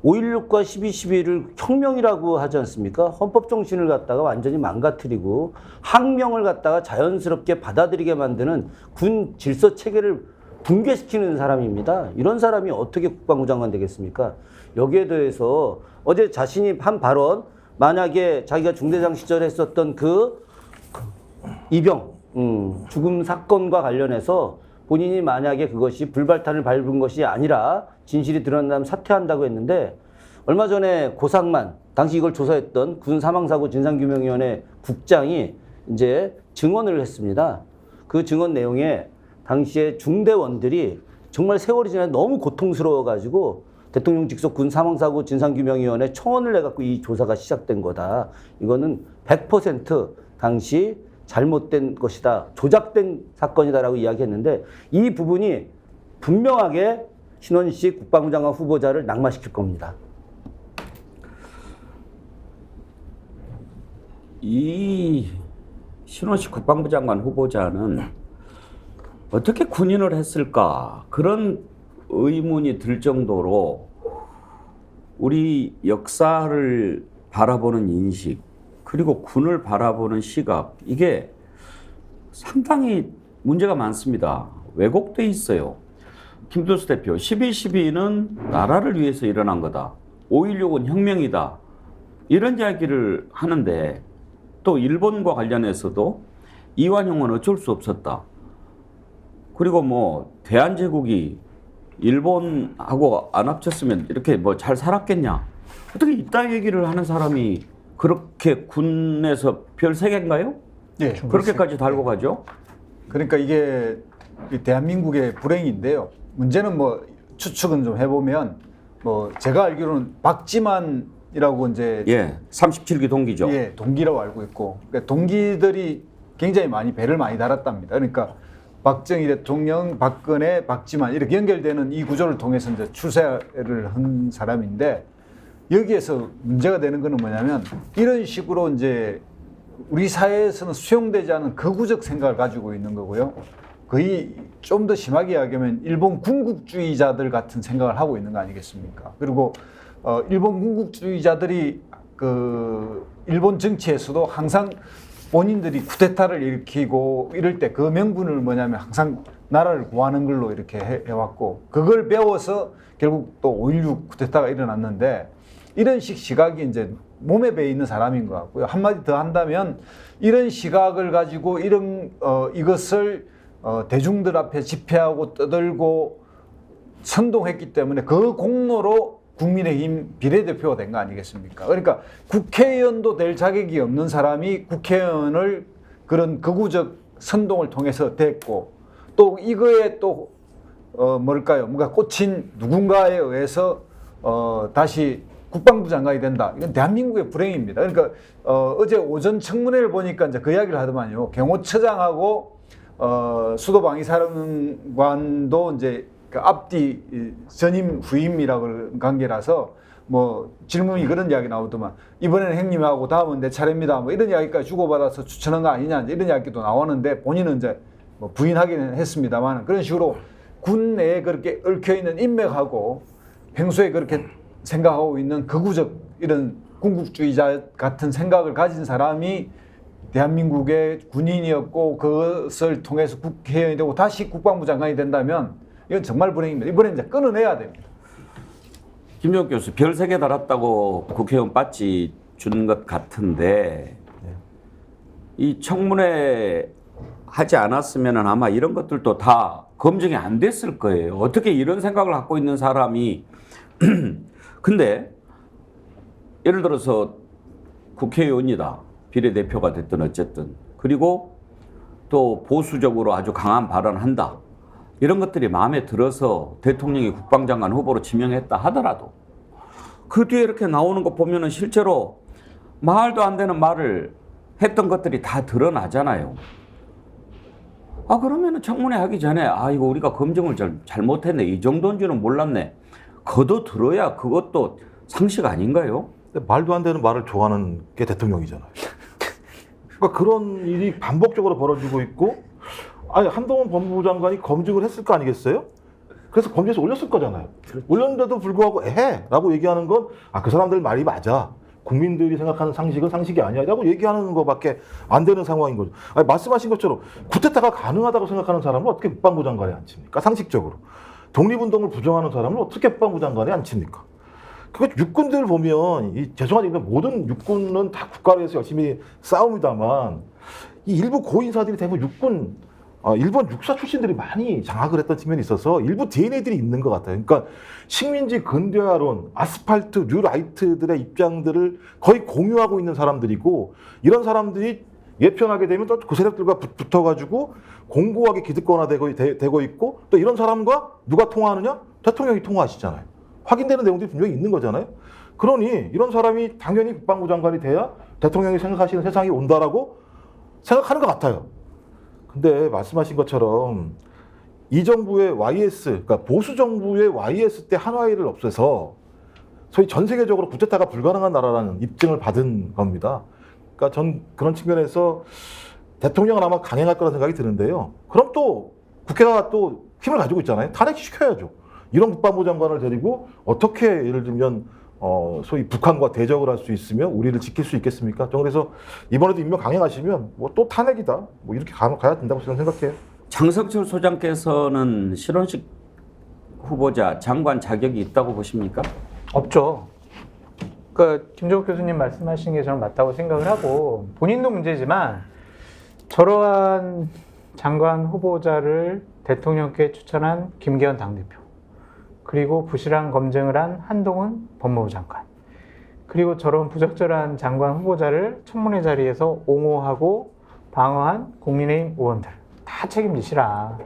5.16과 12.12를 혁명이라고 하지 않습니까? 헌법 정신을 갖다가 완전히 망가뜨리고 항명을 갖다가 자연스럽게 받아들이게 만드는 군 질서 체계를 붕괴시키는 사람입니다. 이런 사람이 어떻게 국방부 장관 되겠습니까? 여기에 대해서 어제 자신이 한 발언, 만약에 자기가 중대장 시절에 했었던 그 이병 죽음 사건과 관련해서 본인이 만약에 그것이 불발탄을 밟은 것이 아니라 진실이 드러난다면 사퇴한다고 했는데 얼마 전에 고상만 당시 이걸 조사했던 군 사망사고 진상규명위원회 국장이 이제 증언을 했습니다. 그 증언 내용에 당시에 중대원들이 정말 세월이 지나 너무 고통스러워가지고 대통령 직속 군 사망사고 진상규명위원회 청원을 내갖고 이 조사가 시작된 거다. 이거는 100% 당시 잘못된 것이다. 조작된 사건이다라고 이야기했는데 이 부분이 분명하게 신원식 국방부 장관 후보자를 낙마시킬 겁니다. 이 신원식 국방부 장관 후보자는 어떻게 군인을 했을까? 그런 의문이 들 정도로 우리 역사를 바라보는 인식 그리고 군을 바라보는 시각 이게 상당히 문제가 많습니다. 왜곡돼 있어요. 김두수 대표 12.12는 나라를 위해서 일어난 거다. 5.16은 혁명이다. 이런 이야기를 하는데 또 일본과 관련해서도 이완용은 어쩔 수 없었다. 그리고 뭐 대한제국이 일본하고 안 합쳤으면 이렇게 뭐 잘 살았겠냐. 어떻게 이따 얘기를 하는 사람이 그렇게 군에서 별 3개인가요? 네. 그렇게까지 달고 가죠? 그러니까 이게 대한민국의 불행인데요. 문제는 뭐 추측은 좀 해보면 뭐 제가 알기로는 박지만이라고 이제 37기 동기죠. 동기라고 알고 있고 그러니까 동기들이 굉장히 많이 배를 많이 달았답니다. 그러니까 박정희 대통령, 박근혜, 박지만 이렇게 연결되는 이 구조를 통해서 이제 추세를 한 사람인데 여기에서 문제가 되는 거는 뭐냐면 이런 식으로 이제 우리 사회에서는 수용되지 않은 극우적 생각을 가지고 있는 거고요. 거의 좀 더 심하게 이야기하면 일본 군국주의자들 같은 생각을 하고 있는 거 아니겠습니까? 그리고 일본 군국주의자들이 그 일본 정치에서도 항상 본인들이 쿠데타를 일으키고 이럴 때 그 명분을 뭐냐면 항상 나라를 구하는 걸로 이렇게 해왔고 그걸 배워서 결국 또 5.16 쿠데타가 일어났는데 이런 시각이 이제 몸에 배 있는 사람인 것 같고요. 한마디 더 한다면 이런 시각을 가지고 이것을 대중들 앞에 집회하고 떠들고 선동했기 때문에 그 공로로 국민의힘 비례대표가 된 거 아니겠습니까? 그러니까 국회의원도 될 자격이 없는 사람이 국회의원을 그런 극우적 선동을 통해서 됐고 또 이거에 또 뭘까요? 뭔가 꽂힌 누군가에 의해서 다시 국방부 장관이 된다. 이건 대한민국의 불행입니다. 그러니까 어제 오전 청문회를 보니까 이제 그 이야기를 하더만요. 경호처장하고 수도방위사령관도 이제 그 앞뒤 전임 후임이라고 관계라서 뭐 질문이 그런 이야기 나오더만 이번에는 형님하고 다음은 내 차례입니다. 뭐 이런 이야기까지 주고받아서 추천한 거 아니냐 이런 이야기도 나오는데 본인은 이제 뭐 부인하기는 했습니다만 그런 식으로 군 내에 그렇게 얽혀 있는 인맥하고 평소에 그렇게 생각하고 있는 극우적 이런 군국주의자 같은 생각을 가진 사람이 대한민국의 군인이었고 그것을 통해서 국회의원이 되고 다시 국방부 장관이 된다면 이건 정말 불행입니다. 이번에 이제 끊어내야 됩니다. 김종욱 교수 별 3개 달았다고 국회의원 배지 준 것 같은데 이 청문회 하지 않았으면 아마 이런 것들도 다 검증이 안 됐을 거예요. 어떻게 이런 생각을 갖고 있는 사람이 근데 예를 들어서 국회의원이다. 비례대표가 됐든 어쨌든 그리고 또 보수적으로 아주 강한 발언을 한다. 이런 것들이 마음에 들어서 대통령이 국방장관 후보로 지명했다 하더라도 그 뒤에 이렇게 나오는 거 보면은 실제로 말도 안 되는 말을 했던 것들이 다 드러나잖아요. 아 그러면은 청문회 하기 전에 아 이거 우리가 검증을 잘못했네 이 정도인 줄은 몰랐네 거둬들어야 그것도 상식 아닌가요? 말도 안 되는 말을 좋아하는 게 대통령이잖아요. 그러니까 그런 일이 반복적으로 벌어지고 있고 아니 한동훈 법무부 장관이 검증을 했을 거 아니겠어요? 그래서 검증해서 올렸을 거잖아요. 올렸는데도 불구하고 라고 얘기하는 건 아 그 사람들 말이 맞아. 국민들이 생각하는 상식은 상식이 아니야 라고 얘기하는 것밖에 안 되는 상황인 거죠. 아니, 말씀하신 것처럼 쿠데타가 가능하다고 생각하는 사람은 어떻게 국방부 장관에 앉힙니까? 상식적으로. 독립운동을 부정하는 사람은 어떻게 국방부 장관에 앉힙니까? 그 육군들 보면 죄송하지만 모든 육군은 다 국가를 위해서 열심히 싸웁니다만 이 일부 고인사들이 대부분 일본 육사 출신들이 많이 장악을 했던 측면이 있어서 일부 DNA들이 있는 것 같아요. 그러니까 식민지 근대화론, 아스팔트, 뉴라이트들의 입장들을 거의 공유하고 있는 사람들이고 이런 사람들이 예편하게 되면 또 그 세력들과 붙어가지고 공고하게 기득권화되고 있고 또 이런 사람과 누가 통화하느냐? 대통령이 통화하시잖아요. 확인되는 내용들이 분명히 있는 거잖아요. 그러니 이런 사람이 당연히 국방부 장관이 돼야 대통령이 생각하시는 세상이 온다라고 생각하는 것 같아요. 근데 말씀하신 것처럼 이 정부의 YS, 그러니까 보수 정부의 YS 때 한화일을 없애서 소위 전 세계적으로 쿠데타가 불가능한 나라라는 입증을 받은 겁니다. 그러니까 전 그런 측면에서 대통령은 아마 강행할 거라는 생각이 드는데요. 그럼 또 국회가 또 힘을 가지고 있잖아요. 탄핵시켜야죠. 이런 국방부 장관을 데리고 어떻게 예를 들면 소위 북한과 대적을 할 수 있으며 우리를 지킬 수 있겠습니까? 저 그래서 이번에도 임명 강행하시면 뭐 또 탄핵이다. 뭐 이렇게 가야 된다고 저는 생각해요. 장성철 소장께서는 신원식 후보자 장관 자격이 있다고 보십니까? 없죠. 그러니까 김종욱 교수님 말씀하신 게 저는 맞다고 생각을 하고 본인도 문제지만 저러한 장관 후보자를 대통령께 추천한 김기현 당대표 그리고 부실한 검증을 한 한동훈 법무부 장관 그리고 저런 부적절한 장관 후보자를 청문회 자리에서 옹호하고 방어한 국민의힘 의원들 다 책임지시라.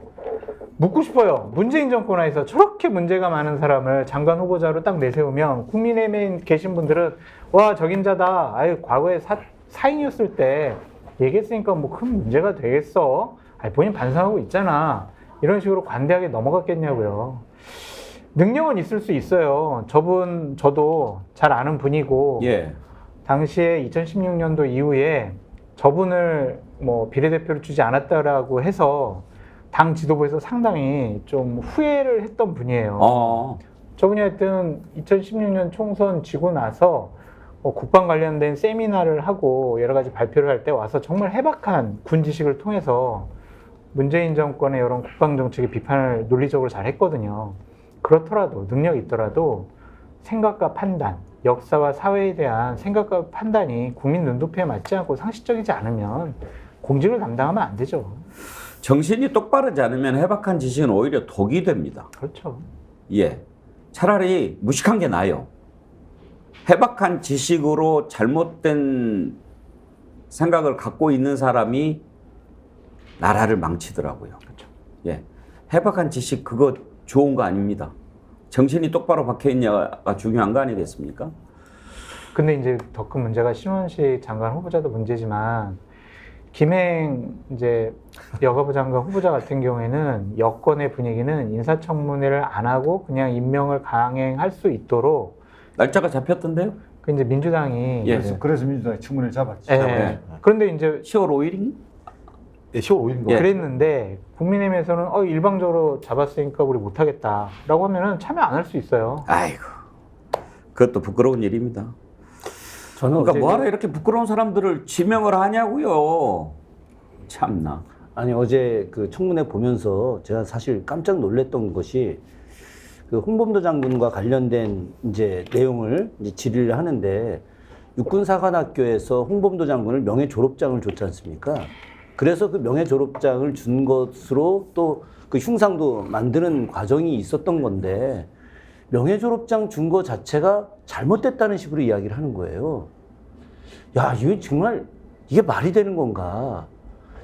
묻고 싶어요. 문재인 정권하에서 저렇게 문제가 많은 사람을 장관 후보자로 딱 내세우면 국민의힘에 계신 분들은 와 적임자다. 아유 과거에 사인이었을 때 얘기했으니까 뭐 큰 문제가 되겠어. 아니, 본인 반성하고 있잖아. 이런 식으로 관대하게 넘어갔겠냐고요. 능력은 있을 수 있어요. 저도 잘 아는 분이고 예. 당시에 2016년도 이후에 저분을 뭐 비례대표를 주지 않았다라고 해서 당 지도부에서 상당히 좀 후회를 했던 분이에요. 저분이 하여튼 2016년 총선 지고 나서 국방 관련된 세미나를 하고 여러 가지 발표를 할 때 와서 정말 해박한 군 지식을 통해서 문재인 정권의 이런 국방 정책의 비판을 논리적으로 잘 했거든요. 그렇더라도 능력이 있더라도 생각과 판단, 역사와 사회에 대한 생각과 판단이 국민 눈높이에 맞지 않고 상식적이지 않으면 공직을 담당하면 안 되죠. 정신이 똑바르지 않으면 해박한 지식은 오히려 독이 됩니다. 그렇죠. 예. 차라리 무식한 게 나아요. 해박한 지식으로 잘못된 생각을 갖고 있는 사람이 나라를 망치더라고요. 그렇죠. 예. 해박한 지식 그거 좋은 거 아닙니다. 정신이 똑바로 박혀 있냐가 중요한 거 아니겠습니까? 근데 이제 더 큰 문제가 신원식 장관 후보자도 문제지만 김행 이제 여가부 장관 후보자 같은 경우에는 여권의 분위기는 인사청문회를 안 하고 그냥 임명을 강행할 수 있도록 날짜가 잡혔던데요? 그 이제 민주당이 그래서 민주당이 청문회를 잡았죠. 예. 그런데 이제 10월 5일인가? 예, 10월 5일인가? 그랬는데 국민의힘에서는 일방적으로 잡았으니까 우리 못하겠다라고 하면은 참여 안 할 수 있어요. 아이고, 그것도 부끄러운 일입니다. 그러니까 뭐하러 이렇게 부끄러운 사람들을 지명을 하냐고요. 참나. 아니 어제 그 청문회 보면서 제가 사실 깜짝 놀랐던 것이 그 홍범도 장군과 관련된 이제 내용을 이제 질의를 하는데 육군사관학교에서 홍범도 장군을 명예 졸업장을 줬지 않습니까? 그래서 그 명예 졸업장을 준 것으로 또 그 흉상도 만드는 과정이 있었던 건데 명예 졸업장 준 거 자체가 잘못됐다는 식으로 이야기를 하는 거예요. 야, 이게 정말 이게 말이 되는 건가?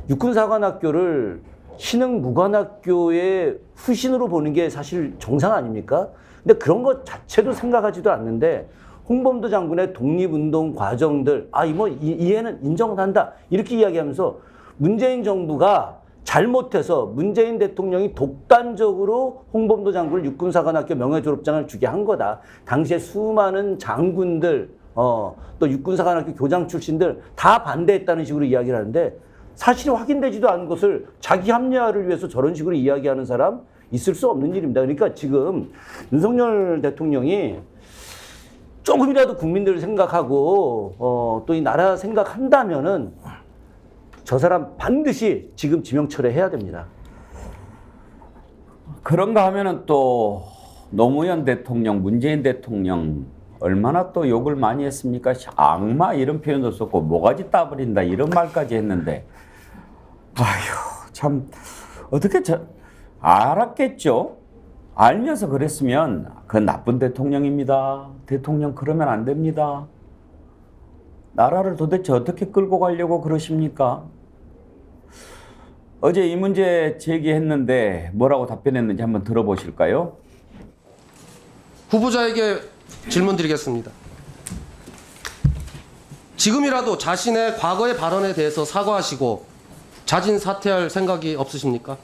육군사관학교를 신흥무관학교의 후신으로 보는 게 사실 정상 아닙니까? 근데 그런 것 자체도 생각하지도 않는데 홍범도 장군의 독립운동 과정들, 이해는 인정한다. 이렇게 이야기하면서 문재인 정부가 잘못해서 문재인 대통령이 독단적으로 홍범도 장군을 육군사관학교 명예졸업장을 주게 한 거다. 당시에 수많은 장군들, 또 육군사관학교 교장 출신들 다 반대했다는 식으로 이야기를 하는데 사실이 확인되지도 않은 것을 자기 합리화를 위해서 저런 식으로 이야기하는 사람 있을 수 없는 일입니다. 그러니까 지금 윤석열 대통령이 조금이라도 국민들을 생각하고 또 이 나라 생각한다면은 저 사람 반드시 지금 지명 철회해야 됩니다. 그런가 하면은 또 노무현 대통령, 문재인 대통령 얼마나 또 욕을 많이 했습니까? 악마 이런 표현도 썼고 모가지 따버린다 이런 말까지 했는데 아휴 참 어떻게 알았겠죠? 알면서 그랬으면 그건 나쁜 대통령입니다. 대통령 그러면 안 됩니다. 나라를 도대체 어떻게 끌고 가려고 그러십니까? 어제 이 문제 제기했는데 뭐라고 답변했는지 한번 들어보실까요? 후보자에게 질문 드리겠습니다. 지금이라도 자신의 과거의 발언에 대해서 사과하시고 자진 사퇴할 생각이 없으십니까?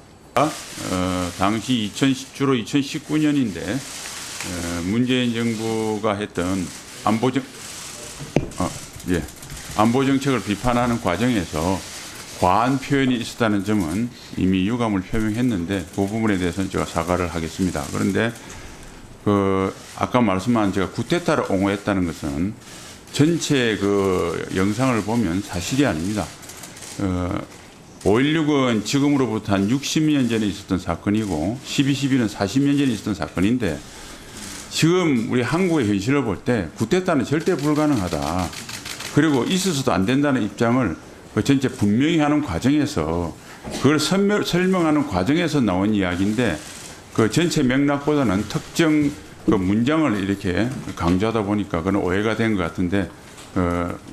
당시 주로 2019년인데 문재인 정부가 했던 안보 정책을 비판하는 과정에서 과한 표현이 있었다는 점은 이미 유감을 표명했는데 그 부분에 대해서는 제가 사과를 하겠습니다. 그런데 아까 말씀한 제가 쿠데타를 옹호했다는 것은 전체 그 영상을 보면 사실이 아닙니다. 5.16은 지금으로부터 한 60년 전에 있었던 사건이고 12.12는 40년 전에 있었던 사건인데 지금 우리 한국의 현실을 볼 때 쿠데타는 절대 불가능하다. 그리고 있어서도 안 된다는 입장을 그 전체 분명히 하는 과정에서 그걸 설명하는 과정에서 나온 이야기인데 그 전체 맥락보다는 특정 그 문장을 이렇게 강조하다 보니까 그건 오해가 된 것 같은데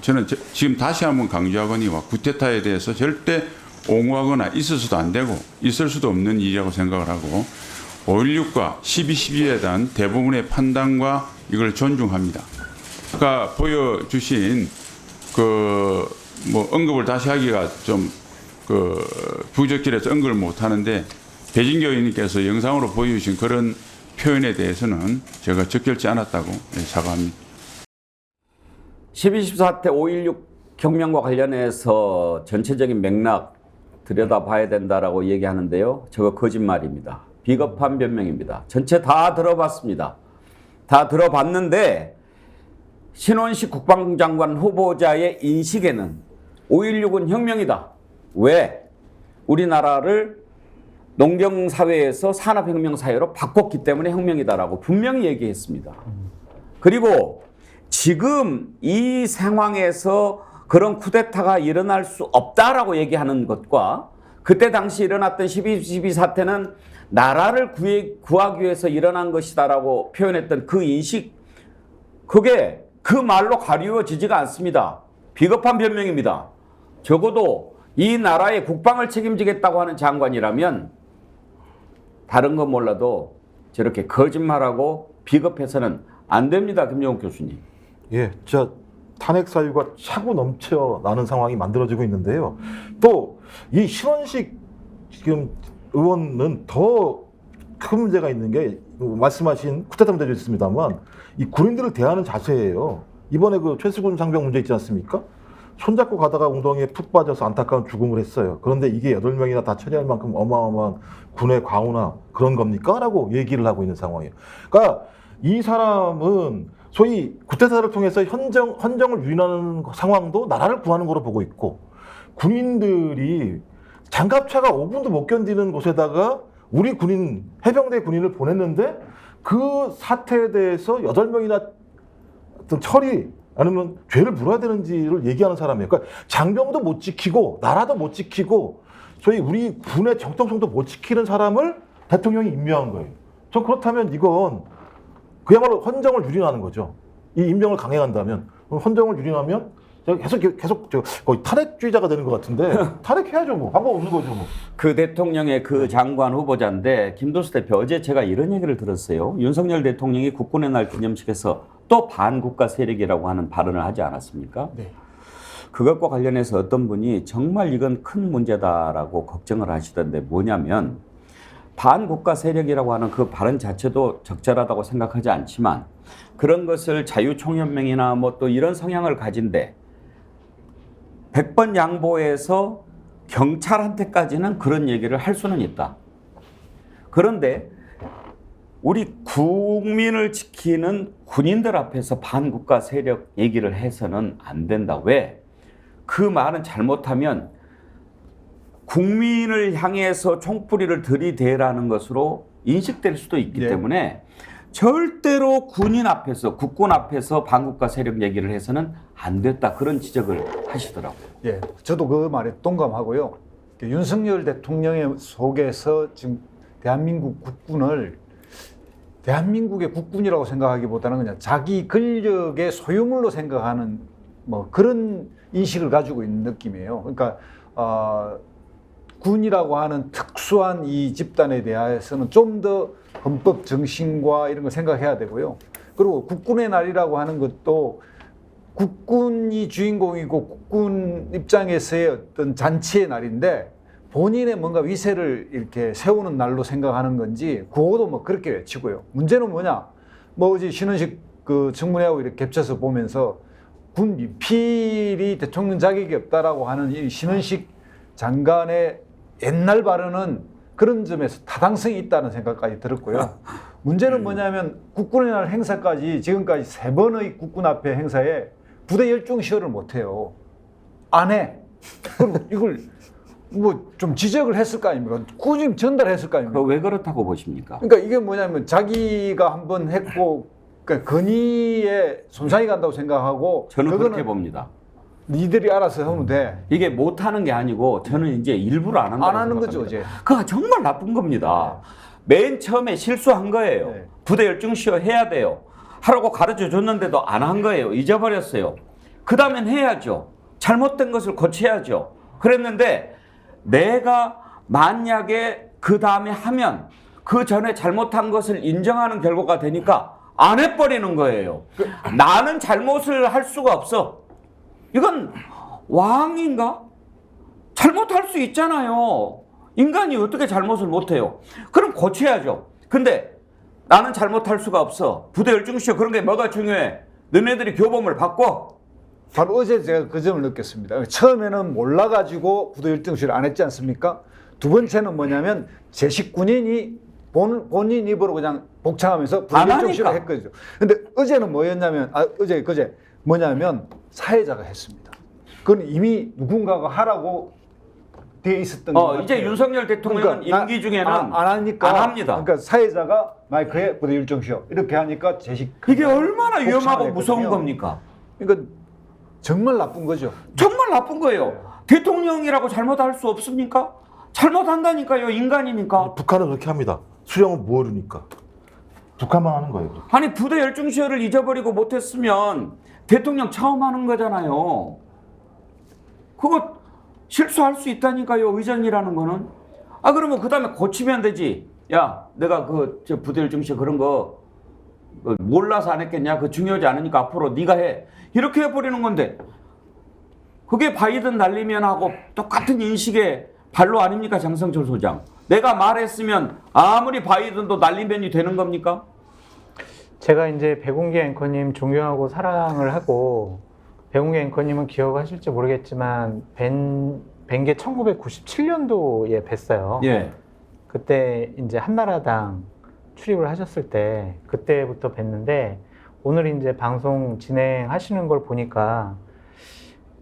저는 지금 다시 한번 강조하거니와 쿠데타에 대해서 절대 옹호하거나 있어서도 안 되고 있을 수도 없는 일이라고 생각을 하고 5.16과 12.12에 대한 대부분의 판단과 이걸 존중합니다. 아까 보여주신 그 뭐 언급을 다시 하기가 좀 부적절해서 언급을 못 하는데 배진교 의원님께서 영상으로 보여주신 그런 표현에 대해서는 제가 적절치 않았다고 사과합니다. 12.14태 5.16 혁명과 관련해서 전체적인 맥락 들여다봐야 된다라고 얘기하는데요. 저거 거짓말입니다. 비겁한 변명입니다. 전체 다 들어봤습니다. 다 들어봤는데 신원식 국방장관 후보자의 인식에는 5.16은 혁명이다. 왜? 우리나라를 농경사회에서 산업혁명사회로 바꿨기 때문에 혁명이다라고 분명히 얘기했습니다. 그리고 지금 이 상황에서 그런 쿠데타가 일어날 수 없다라고 얘기하는 것과 그때 당시 일어났던 12.12 사태는 나라를 구하기 위해서 일어난 것이다라고 표현했던 그 인식, 그게 그 말로 가리워지지가 않습니다. 비겁한 변명입니다. 적어도 이 나라의 국방을 책임지겠다고 하는 장관이라면 다른 건 몰라도 저렇게 거짓말하고 비겁해서는 안 됩니다. 김영욱 교수님. 예, 진짜 탄핵 사유가 차고 넘쳐나는 상황이 만들어지고 있는데요. 또 이 신원식 지금 의원은 더 큰 문제가 있는 게 말씀하신 쿠데타 문제도 있습니다만 이 군인들을 대하는 자세예요. 이번에 그 최수근 장병 문제 있지 않습니까? 손잡고 가다가 웅덩이에 푹 빠져서 안타까운 죽음을 했어요. 그런데 이게 8명이나 다 처리할 만큼 어마어마한 군의 과오나 그런 겁니까? 라고 얘기를 하고 있는 상황이에요. 그러니까 이 사람은 소위 쿠데타를 통해서 헌정을 유인하는 상황도 나라를 구하는 거로 보고 있고, 군인들이 장갑차가 5분도 못 견디는 곳에다가 우리 군인, 해병대 군인을 보냈는데 그 사태에 대해서 8명이나 어떤 처리 아니면 죄를 물어야 되는지를 얘기하는 사람이에요. 그러니까 장병도 못 지키고 나라도 못 지키고 소위 우리 군의 정통성도 못 지키는 사람을 대통령이 임명한 거예요. 전 그렇다면 이건 그야말로 헌정을 유린하는 거죠. 이 임명을 강행한다면, 헌정을 유린하면 계속 거의 탄핵주의자가 되는 것 같은데 탄핵해야죠. 뭐 방법 없는 거죠. 뭐. 그 대통령의 그 장관 후보자인데 김도수 대표, 어제 제가 이런 얘기를 들었어요. 윤석열 대통령이 국군의 날 기념식에서 또 반국가 세력이라고 하는 발언을 하지 않았습니까? 네. 그것과 관련해서 어떤 분이 정말 이건 큰 문제다라고 걱정을 하시던데, 뭐냐면 반국가 세력이라고 하는 그 발언 자체도 적절하다고 생각하지 않지만 그런 것을 자유총연맹이나 뭐 또 이런 성향을 가진데 100번 양보해서 경찰한테까지는 그런 얘기를 할 수는 있다. 그런데 우리 국민을 지키는 군인들 앞에서 반국가 세력 얘기를 해서는 안 된다. 왜? 그 말은 잘못하면 국민을 향해서 총뿌리를 들이대라는 것으로 인식될 수도 있기 때문에 절대로 군인 앞에서, 국군 앞에서 반국가 세력 얘기를 해서는 안 됐다. 그런 지적을 하시더라고요. 예, 저도 그 말에 동감하고요. 윤석열 대통령의 속에서 지금 대한민국 국군을 대한민국의 국군이라고 생각하기보다는 그냥 자기 권력의 소유물로 생각하는 뭐 그런 인식을 가지고 있는 느낌이에요. 그러니까 군이라고 하는 특수한 이 집단에 대해서는 좀 더 헌법 정신과 이런 걸 생각해야 되고요. 그리고 국군의 날이라고 하는 것도 국군이 주인공이고 국군 입장에서의 어떤 잔치의 날인데 본인의 뭔가 위세를 이렇게 세우는 날로 생각하는 건지 그거도 뭐 그렇게 외치고요. 문제는 뭐냐? 뭐 어제 신원식 그 청문회하고 이렇게 겹쳐서 보면서 군 미필이 대통령 자격이 없다라고 하는 이 신원식 장관의 옛날 발언은 그런 점에서 타당성이 있다는 생각까지 들었고요. 문제는 뭐냐면 국군의 날 행사까지 지금까지 3번의 국군 앞에 행사에 부대 열중 시효를 못 해요. 안 해. 그럼 이걸 뭐 좀 지적을 했을 거 아닙니까? 꾸준히 전달했을 거 아닙니까? 왜 그렇다고 보십니까? 그러니까 이게 뭐냐면 자기가 한번 했고 그러니까 건의에 손상이 간다고 생각하고 저는 그렇게 봅니다. 니들이 알아서 하면 돼. 이게 못하는 게 아니고 저는 이제 일부러 안 한다고 안 하는 거죠, 이제. 그거 정말 나쁜 겁니다. 맨 처음에 실수한 거예요. 부대 열중 시효 해야 돼요. 하라고 가르쳐 줬는데도 안 한 거예요. 잊어버렸어요. 그 다음엔 해야죠. 잘못된 것을 고쳐야죠. 그랬는데 내가 만약에 그 다음에 하면 그 전에 잘못한 것을 인정하는 결과가 되니까 안 해버리는 거예요. 나는 잘못을 할 수가 없어. 이건 왕인가? 잘못할 수 있잖아요. 인간이 어떻게 잘못을 못해요? 그럼 고쳐야죠. 근데 나는 잘못할 수가 없어. 부대 열중시켜. 그런 게 뭐가 중요해? 너네들이 교범을 바꿔. 바로 어제 제가 그 점을 느꼈습니다. 처음에는 몰라가지고 부대 1등실을 안 했지 않습니까? 두 번째는 뭐냐면 제식 군인이 본인 입으로 그냥 복창하면서 부대 1등실을 했거든요. 근데 어제는 뭐였냐면, 그제 뭐냐면 사회자가 했습니다. 그건 이미 누군가가 하라고 돼 있었던 거 같아요. 이제 윤석열 대통령은 그러니까 임기 중에는 안 하니까 안 합니다. 그러니까 사회자가 마이크에 부대 1등시켜 이렇게 하니까 제식 이게 얼마나 위험하고 무서운 겁니까? 그러니까 정말 나쁜 거죠. 정말 나쁜 거예요. 대통령이라고 잘못할 수 없습니까? 잘못한다니까요. 인간이니까. 북한은 그렇게 합니다. 수령은 모르니까. 북한만 하는 거예요. 그렇게. 아니 부대 열중시효를 잊어버리고 못했으면 대통령 처음 하는 거잖아요. 그거 실수할 수 있다니까요. 의전이라는 거는. 그러면 그 다음에 고치면 되지. 야, 내가 저 부대 열중시효 그런 거 몰라서 안 했겠냐? 그거 중요하지 않으니까 앞으로 네가 해. 이렇게 해버리는 건데 그게 바이든 날리면하고 똑같은 인식의 발로 아닙니까? 장성철 소장. 내가 말했으면 아무리 바이든도 날리면이 되는 겁니까? 제가 이제 백운기 앵커님 존경하고 사랑을 하고 백운기 앵커님은 기억하실지 모르겠지만 뵌 게 1997년도에 뵀어요. 예. 그때 이제 한나라당 출입을 하셨을 때 그때부터 뵀는데 오늘 이제 방송 진행하시는 걸 보니까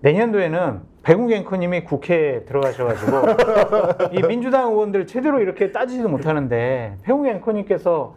내년도에는 백운기 앵커님이 국회에 들어가셔가지고 이 민주당 의원들 제대로 이렇게 따지지도 못하는데 백운기 앵커님께서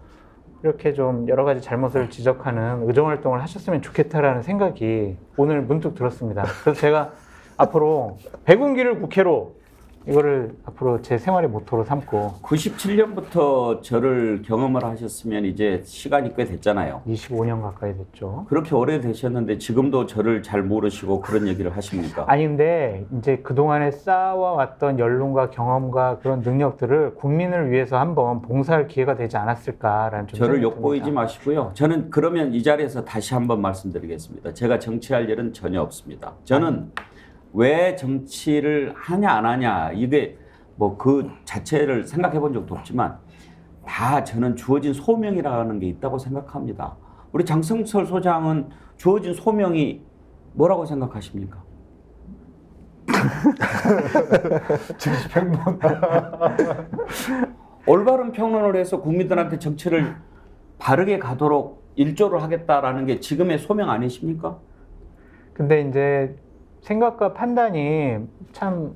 이렇게 좀 여러 가지 잘못을 지적하는 의정활동을 하셨으면 좋겠다라는 생각이 오늘 문득 들었습니다. 그래서 제가 앞으로 백운기를 국회로 이거를 앞으로 제 생활의 모토로 삼고 97년부터 저를 경험을 하셨으면 이제 시간이 꽤 됐잖아요. 25년 가까이 됐죠. 그렇게 오래 되셨는데 지금도 저를 잘 모르시고 그런 얘기를 하십니까? 아니 근데 이제 그동안에 쌓아왔던 연륜과 경험과 그런 능력들을 국민을 위해서 한번 봉사할 기회가 되지 않았을까라는 좀 저를 생각이 욕보이지 듭니다. 마시고요. 저는 그러면 이 자리에서 다시 한번 말씀드리겠습니다. 제가 정치할 일은 전혀 없습니다. 저는 왜 정치를 하냐 안 하냐 이게 뭐 그 자체를 생각해 본 적도 없지만 다 저는 주어진 소명이라는 게 있다고 생각합니다. 우리 장성철 소장은 주어진 소명이 뭐라고 생각하십니까? 정치평론. 올바른 평론을 해서 국민들한테 정치를 바르게 가도록 일조를 하겠다라는 게 지금의 소명 아니십니까? 근데 이제 생각과 판단이 참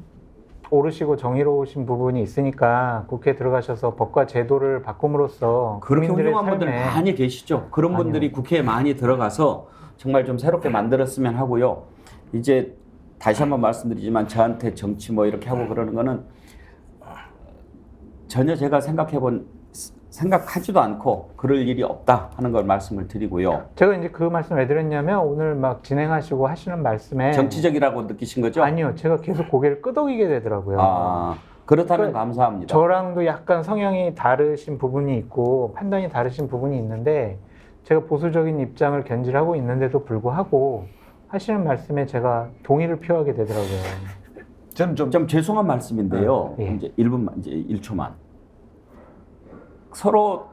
옳으시고 정의로우신 부분이 있으니까 국회에 들어가셔서 법과 제도를 바꿈으로써 그렇게 국민들의 훌륭한 분들 삶에 많이 계시죠. 그런 아니요. 분들이 국회에 많이 들어가서 정말 좀 새롭게 만들었으면 하고요. 이제 다시 한번 말씀드리지만 저한테 정치 뭐 이렇게 하고 그러는 거는 전혀 제가 생각하지도 않고 그럴 일이 없다 하는 걸 말씀을 드리고요. 제가 이제 그 말씀 왜 드렸냐면 오늘 막 진행하시고 하시는 말씀에 정치적이라고 느끼신 거죠? 아니요. 제가 계속 고개를 끄덕이게 되더라고요. 그렇다면 감사합니다. 저랑도 약간 성향이 다르신 부분이 있고 판단이 다르신 부분이 있는데 제가 보수적인 입장을 견지하고 있는데도 불구하고 하시는 말씀에 제가 동의를 표하게 되더라고요. 저는 좀 죄송한 말씀인데요. 예. 이제 1초만. 서로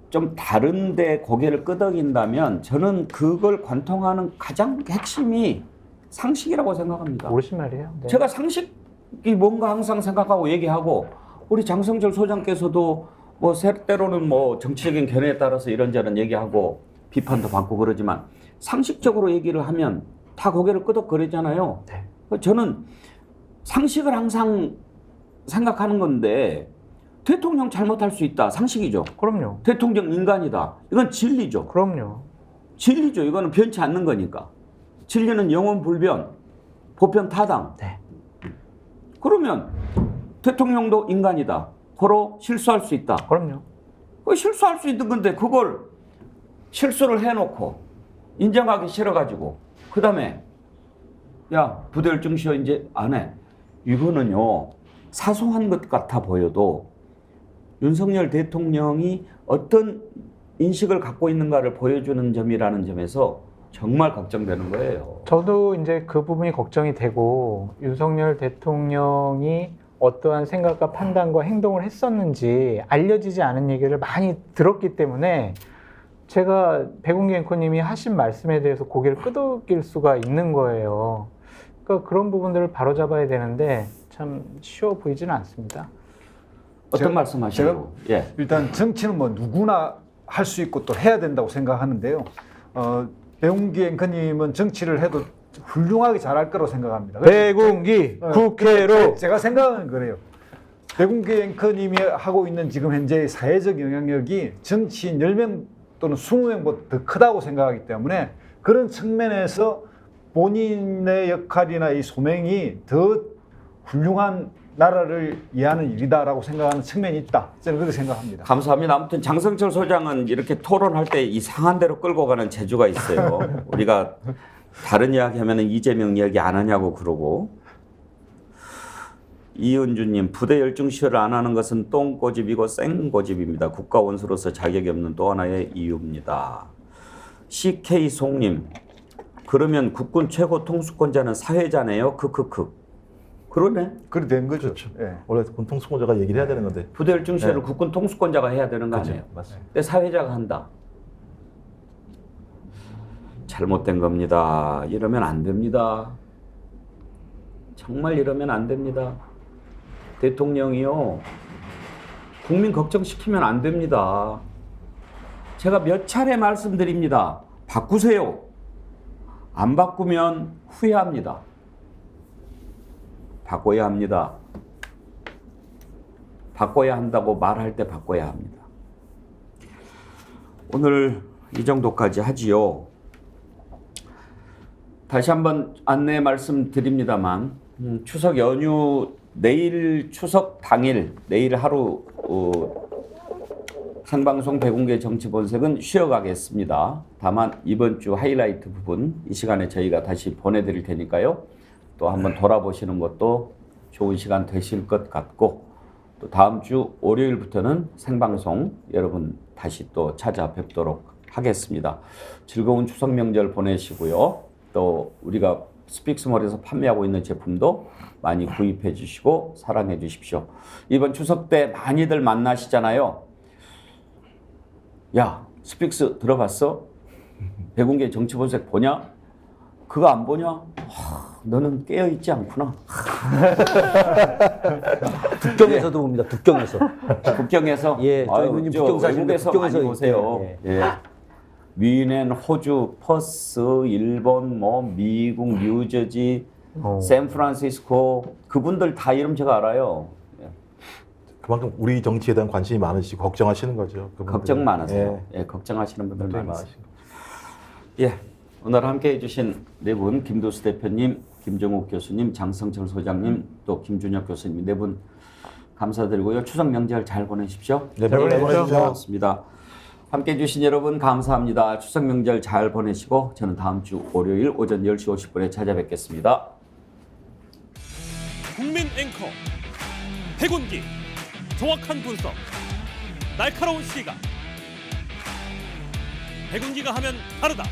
좀 다른데 고개를 끄덕인다면 저는 그걸 관통하는 가장 핵심이 상식이라고 생각합니다. 옳으신 말이에요. 네. 제가 상식이 뭔가 항상 생각하고 얘기하고 우리 장성철 소장께서도 뭐 때로는 뭐 정치적인 견해에 따라서 이런저런 얘기하고 비판도 받고 그러지만 상식적으로 얘기를 하면 다 고개를 끄덕거리잖아요. 네. 저는 상식을 항상 생각하는 건데 대통령 잘못할 수 있다. 상식이죠. 그럼요. 대통령 인간이다. 이건 진리죠. 그럼요. 진리죠. 이거는 변치 않는 거니까. 진리는 영원 불변, 보편 타당. 네. 그러면 대통령도 인간이다. 고로 실수할 수 있다. 그럼요. 실수할 수 있는 건데 그걸 실수를 해놓고 인정하기 싫어가지고 그 다음에 야 부대 열중시효 이제 안 해. 이거는요 사소한 것 같아 보여도 윤석열 대통령이 어떤 인식을 갖고 있는가를 보여주는 점이라는 점에서 정말 걱정되는 거예요. 저도 이제 그 부분이 걱정이 되고 윤석열 대통령이 어떠한 생각과 판단과 행동을 했었는지 알려지지 않은 얘기를 많이 들었기 때문에 제가 백운기 앵커님이 하신 말씀에 대해서 고개를 끄덕일 수가 있는 거예요. 그러니까 그런 부분들을 바로잡아야 되는데 참 쉬워 보이지는 않습니다. 어떤 말씀하시고? 예. 일단 정치는 뭐 누구나 할 수 있고 또 해야 된다고 생각하는데요. 백운기 앵커님은 정치를 해도 훌륭하게 잘할 거라고 생각합니다. 백운기 국회로 제가 생각은 그래요. 백운기 앵커님이 하고 있는 지금 현재의 사회적 영향력이 정치인 10명 또는 20명보다 더 크다고 생각하기 때문에 그런 측면에서 본인의 역할이나 이 소명이 더 훌륭한 나라를 이해하는 일이다라고 생각하는 측면이 있다. 저는 그렇게 생각합니다. 감사합니다. 아무튼 장성철 소장은 이렇게 토론할 때 이상한 대로 끌고 가는 재주가 있어요. 우리가 다른 이야기 하면 이재명 이야기 안 하냐고 그러고. 이은주님, 부대 열중 시효를 안 하는 것은 똥꼬집이고 생고집입니다. 국가 원수로서 자격이 없는 또 하나의 이유입니다. CK 송님, 그러면 국군 최고 통수권자는 사회자네요. 크크크. 그러네. 그래 된 거죠. 그렇죠. 예. 원래 군 통수권자가 얘기를 해야 되는 건데. 부대 열중 시효를 네. 국군 통수권자가 해야 되는 거 그렇죠. 아니에요? 맞습니다. 근데 사회자가 한다. 잘못된 겁니다. 이러면 안 됩니다. 정말 이러면 안 됩니다. 대통령이요. 국민 걱정시키면 안 됩니다. 제가 몇 차례 말씀드립니다. 바꾸세요. 안 바꾸면 후회합니다. 바꿔야 합니다. 바꿔야 한다고 말할 때 바꿔야 합니다. 오늘 이 정도까지 하지요. 다시 한번 안내 말씀드립니다만 추석 연휴 내일 추석 당일 내일 하루 생방송 백운기 정치본색은 쉬어가겠습니다. 다만 이번 주 하이라이트 부분 이 시간에 저희가 다시 보내드릴 테니까요. 또 한번 돌아보시는 것도 좋은 시간 되실 것 같고 또 다음 주 월요일부터는 생방송 여러분 다시 또 찾아뵙도록 하겠습니다. 즐거운 추석 명절 보내시고요. 또 우리가 스픽스몰에서 판매하고 있는 제품도 많이 구입해 주시고 사랑해 주십시오. 이번 추석 때 많이들 만나시잖아요. 야, 스픽스 들어봤어? 백운기 정치본색 보냐? 그거 안 보냐? 너는 깨어있지 않구나. 북경에서도 봅니다. 북경에서. 북경에서? 예, 저희 누님 북경 사시는데 외국에서 북경에서 많이 보세요. 예. 예. 위넨, 호주, 퍼스, 일본, 뭐 미국, 뉴저지, 샌프란시스코 그분들 다 이름 제가 알아요. 예. 그만큼 우리 정치에 대한 관심이 많으시고 걱정하시는 거죠. 그분들은. 걱정 많으세요. 예, 걱정하시는 분들 많으세요. 예, 오늘 함께해 주신 네 분, 김도수 대표님, 김정욱 교수님, 장성철 소장님, 또 김준혁 교수님 네 분 감사드리고요. 추석 명절 잘 보내십시오. 네, 잘 보내십시오. 고맙습니다. 함께해 주신 여러분 감사합니다. 추석 명절 잘 보내시고 저는 다음 주 월요일 오전 10시 50분에 찾아뵙겠습니다. 국민 앵커 백운기 정확한 분석 날카로운 시각 백운기가 하면 다르다.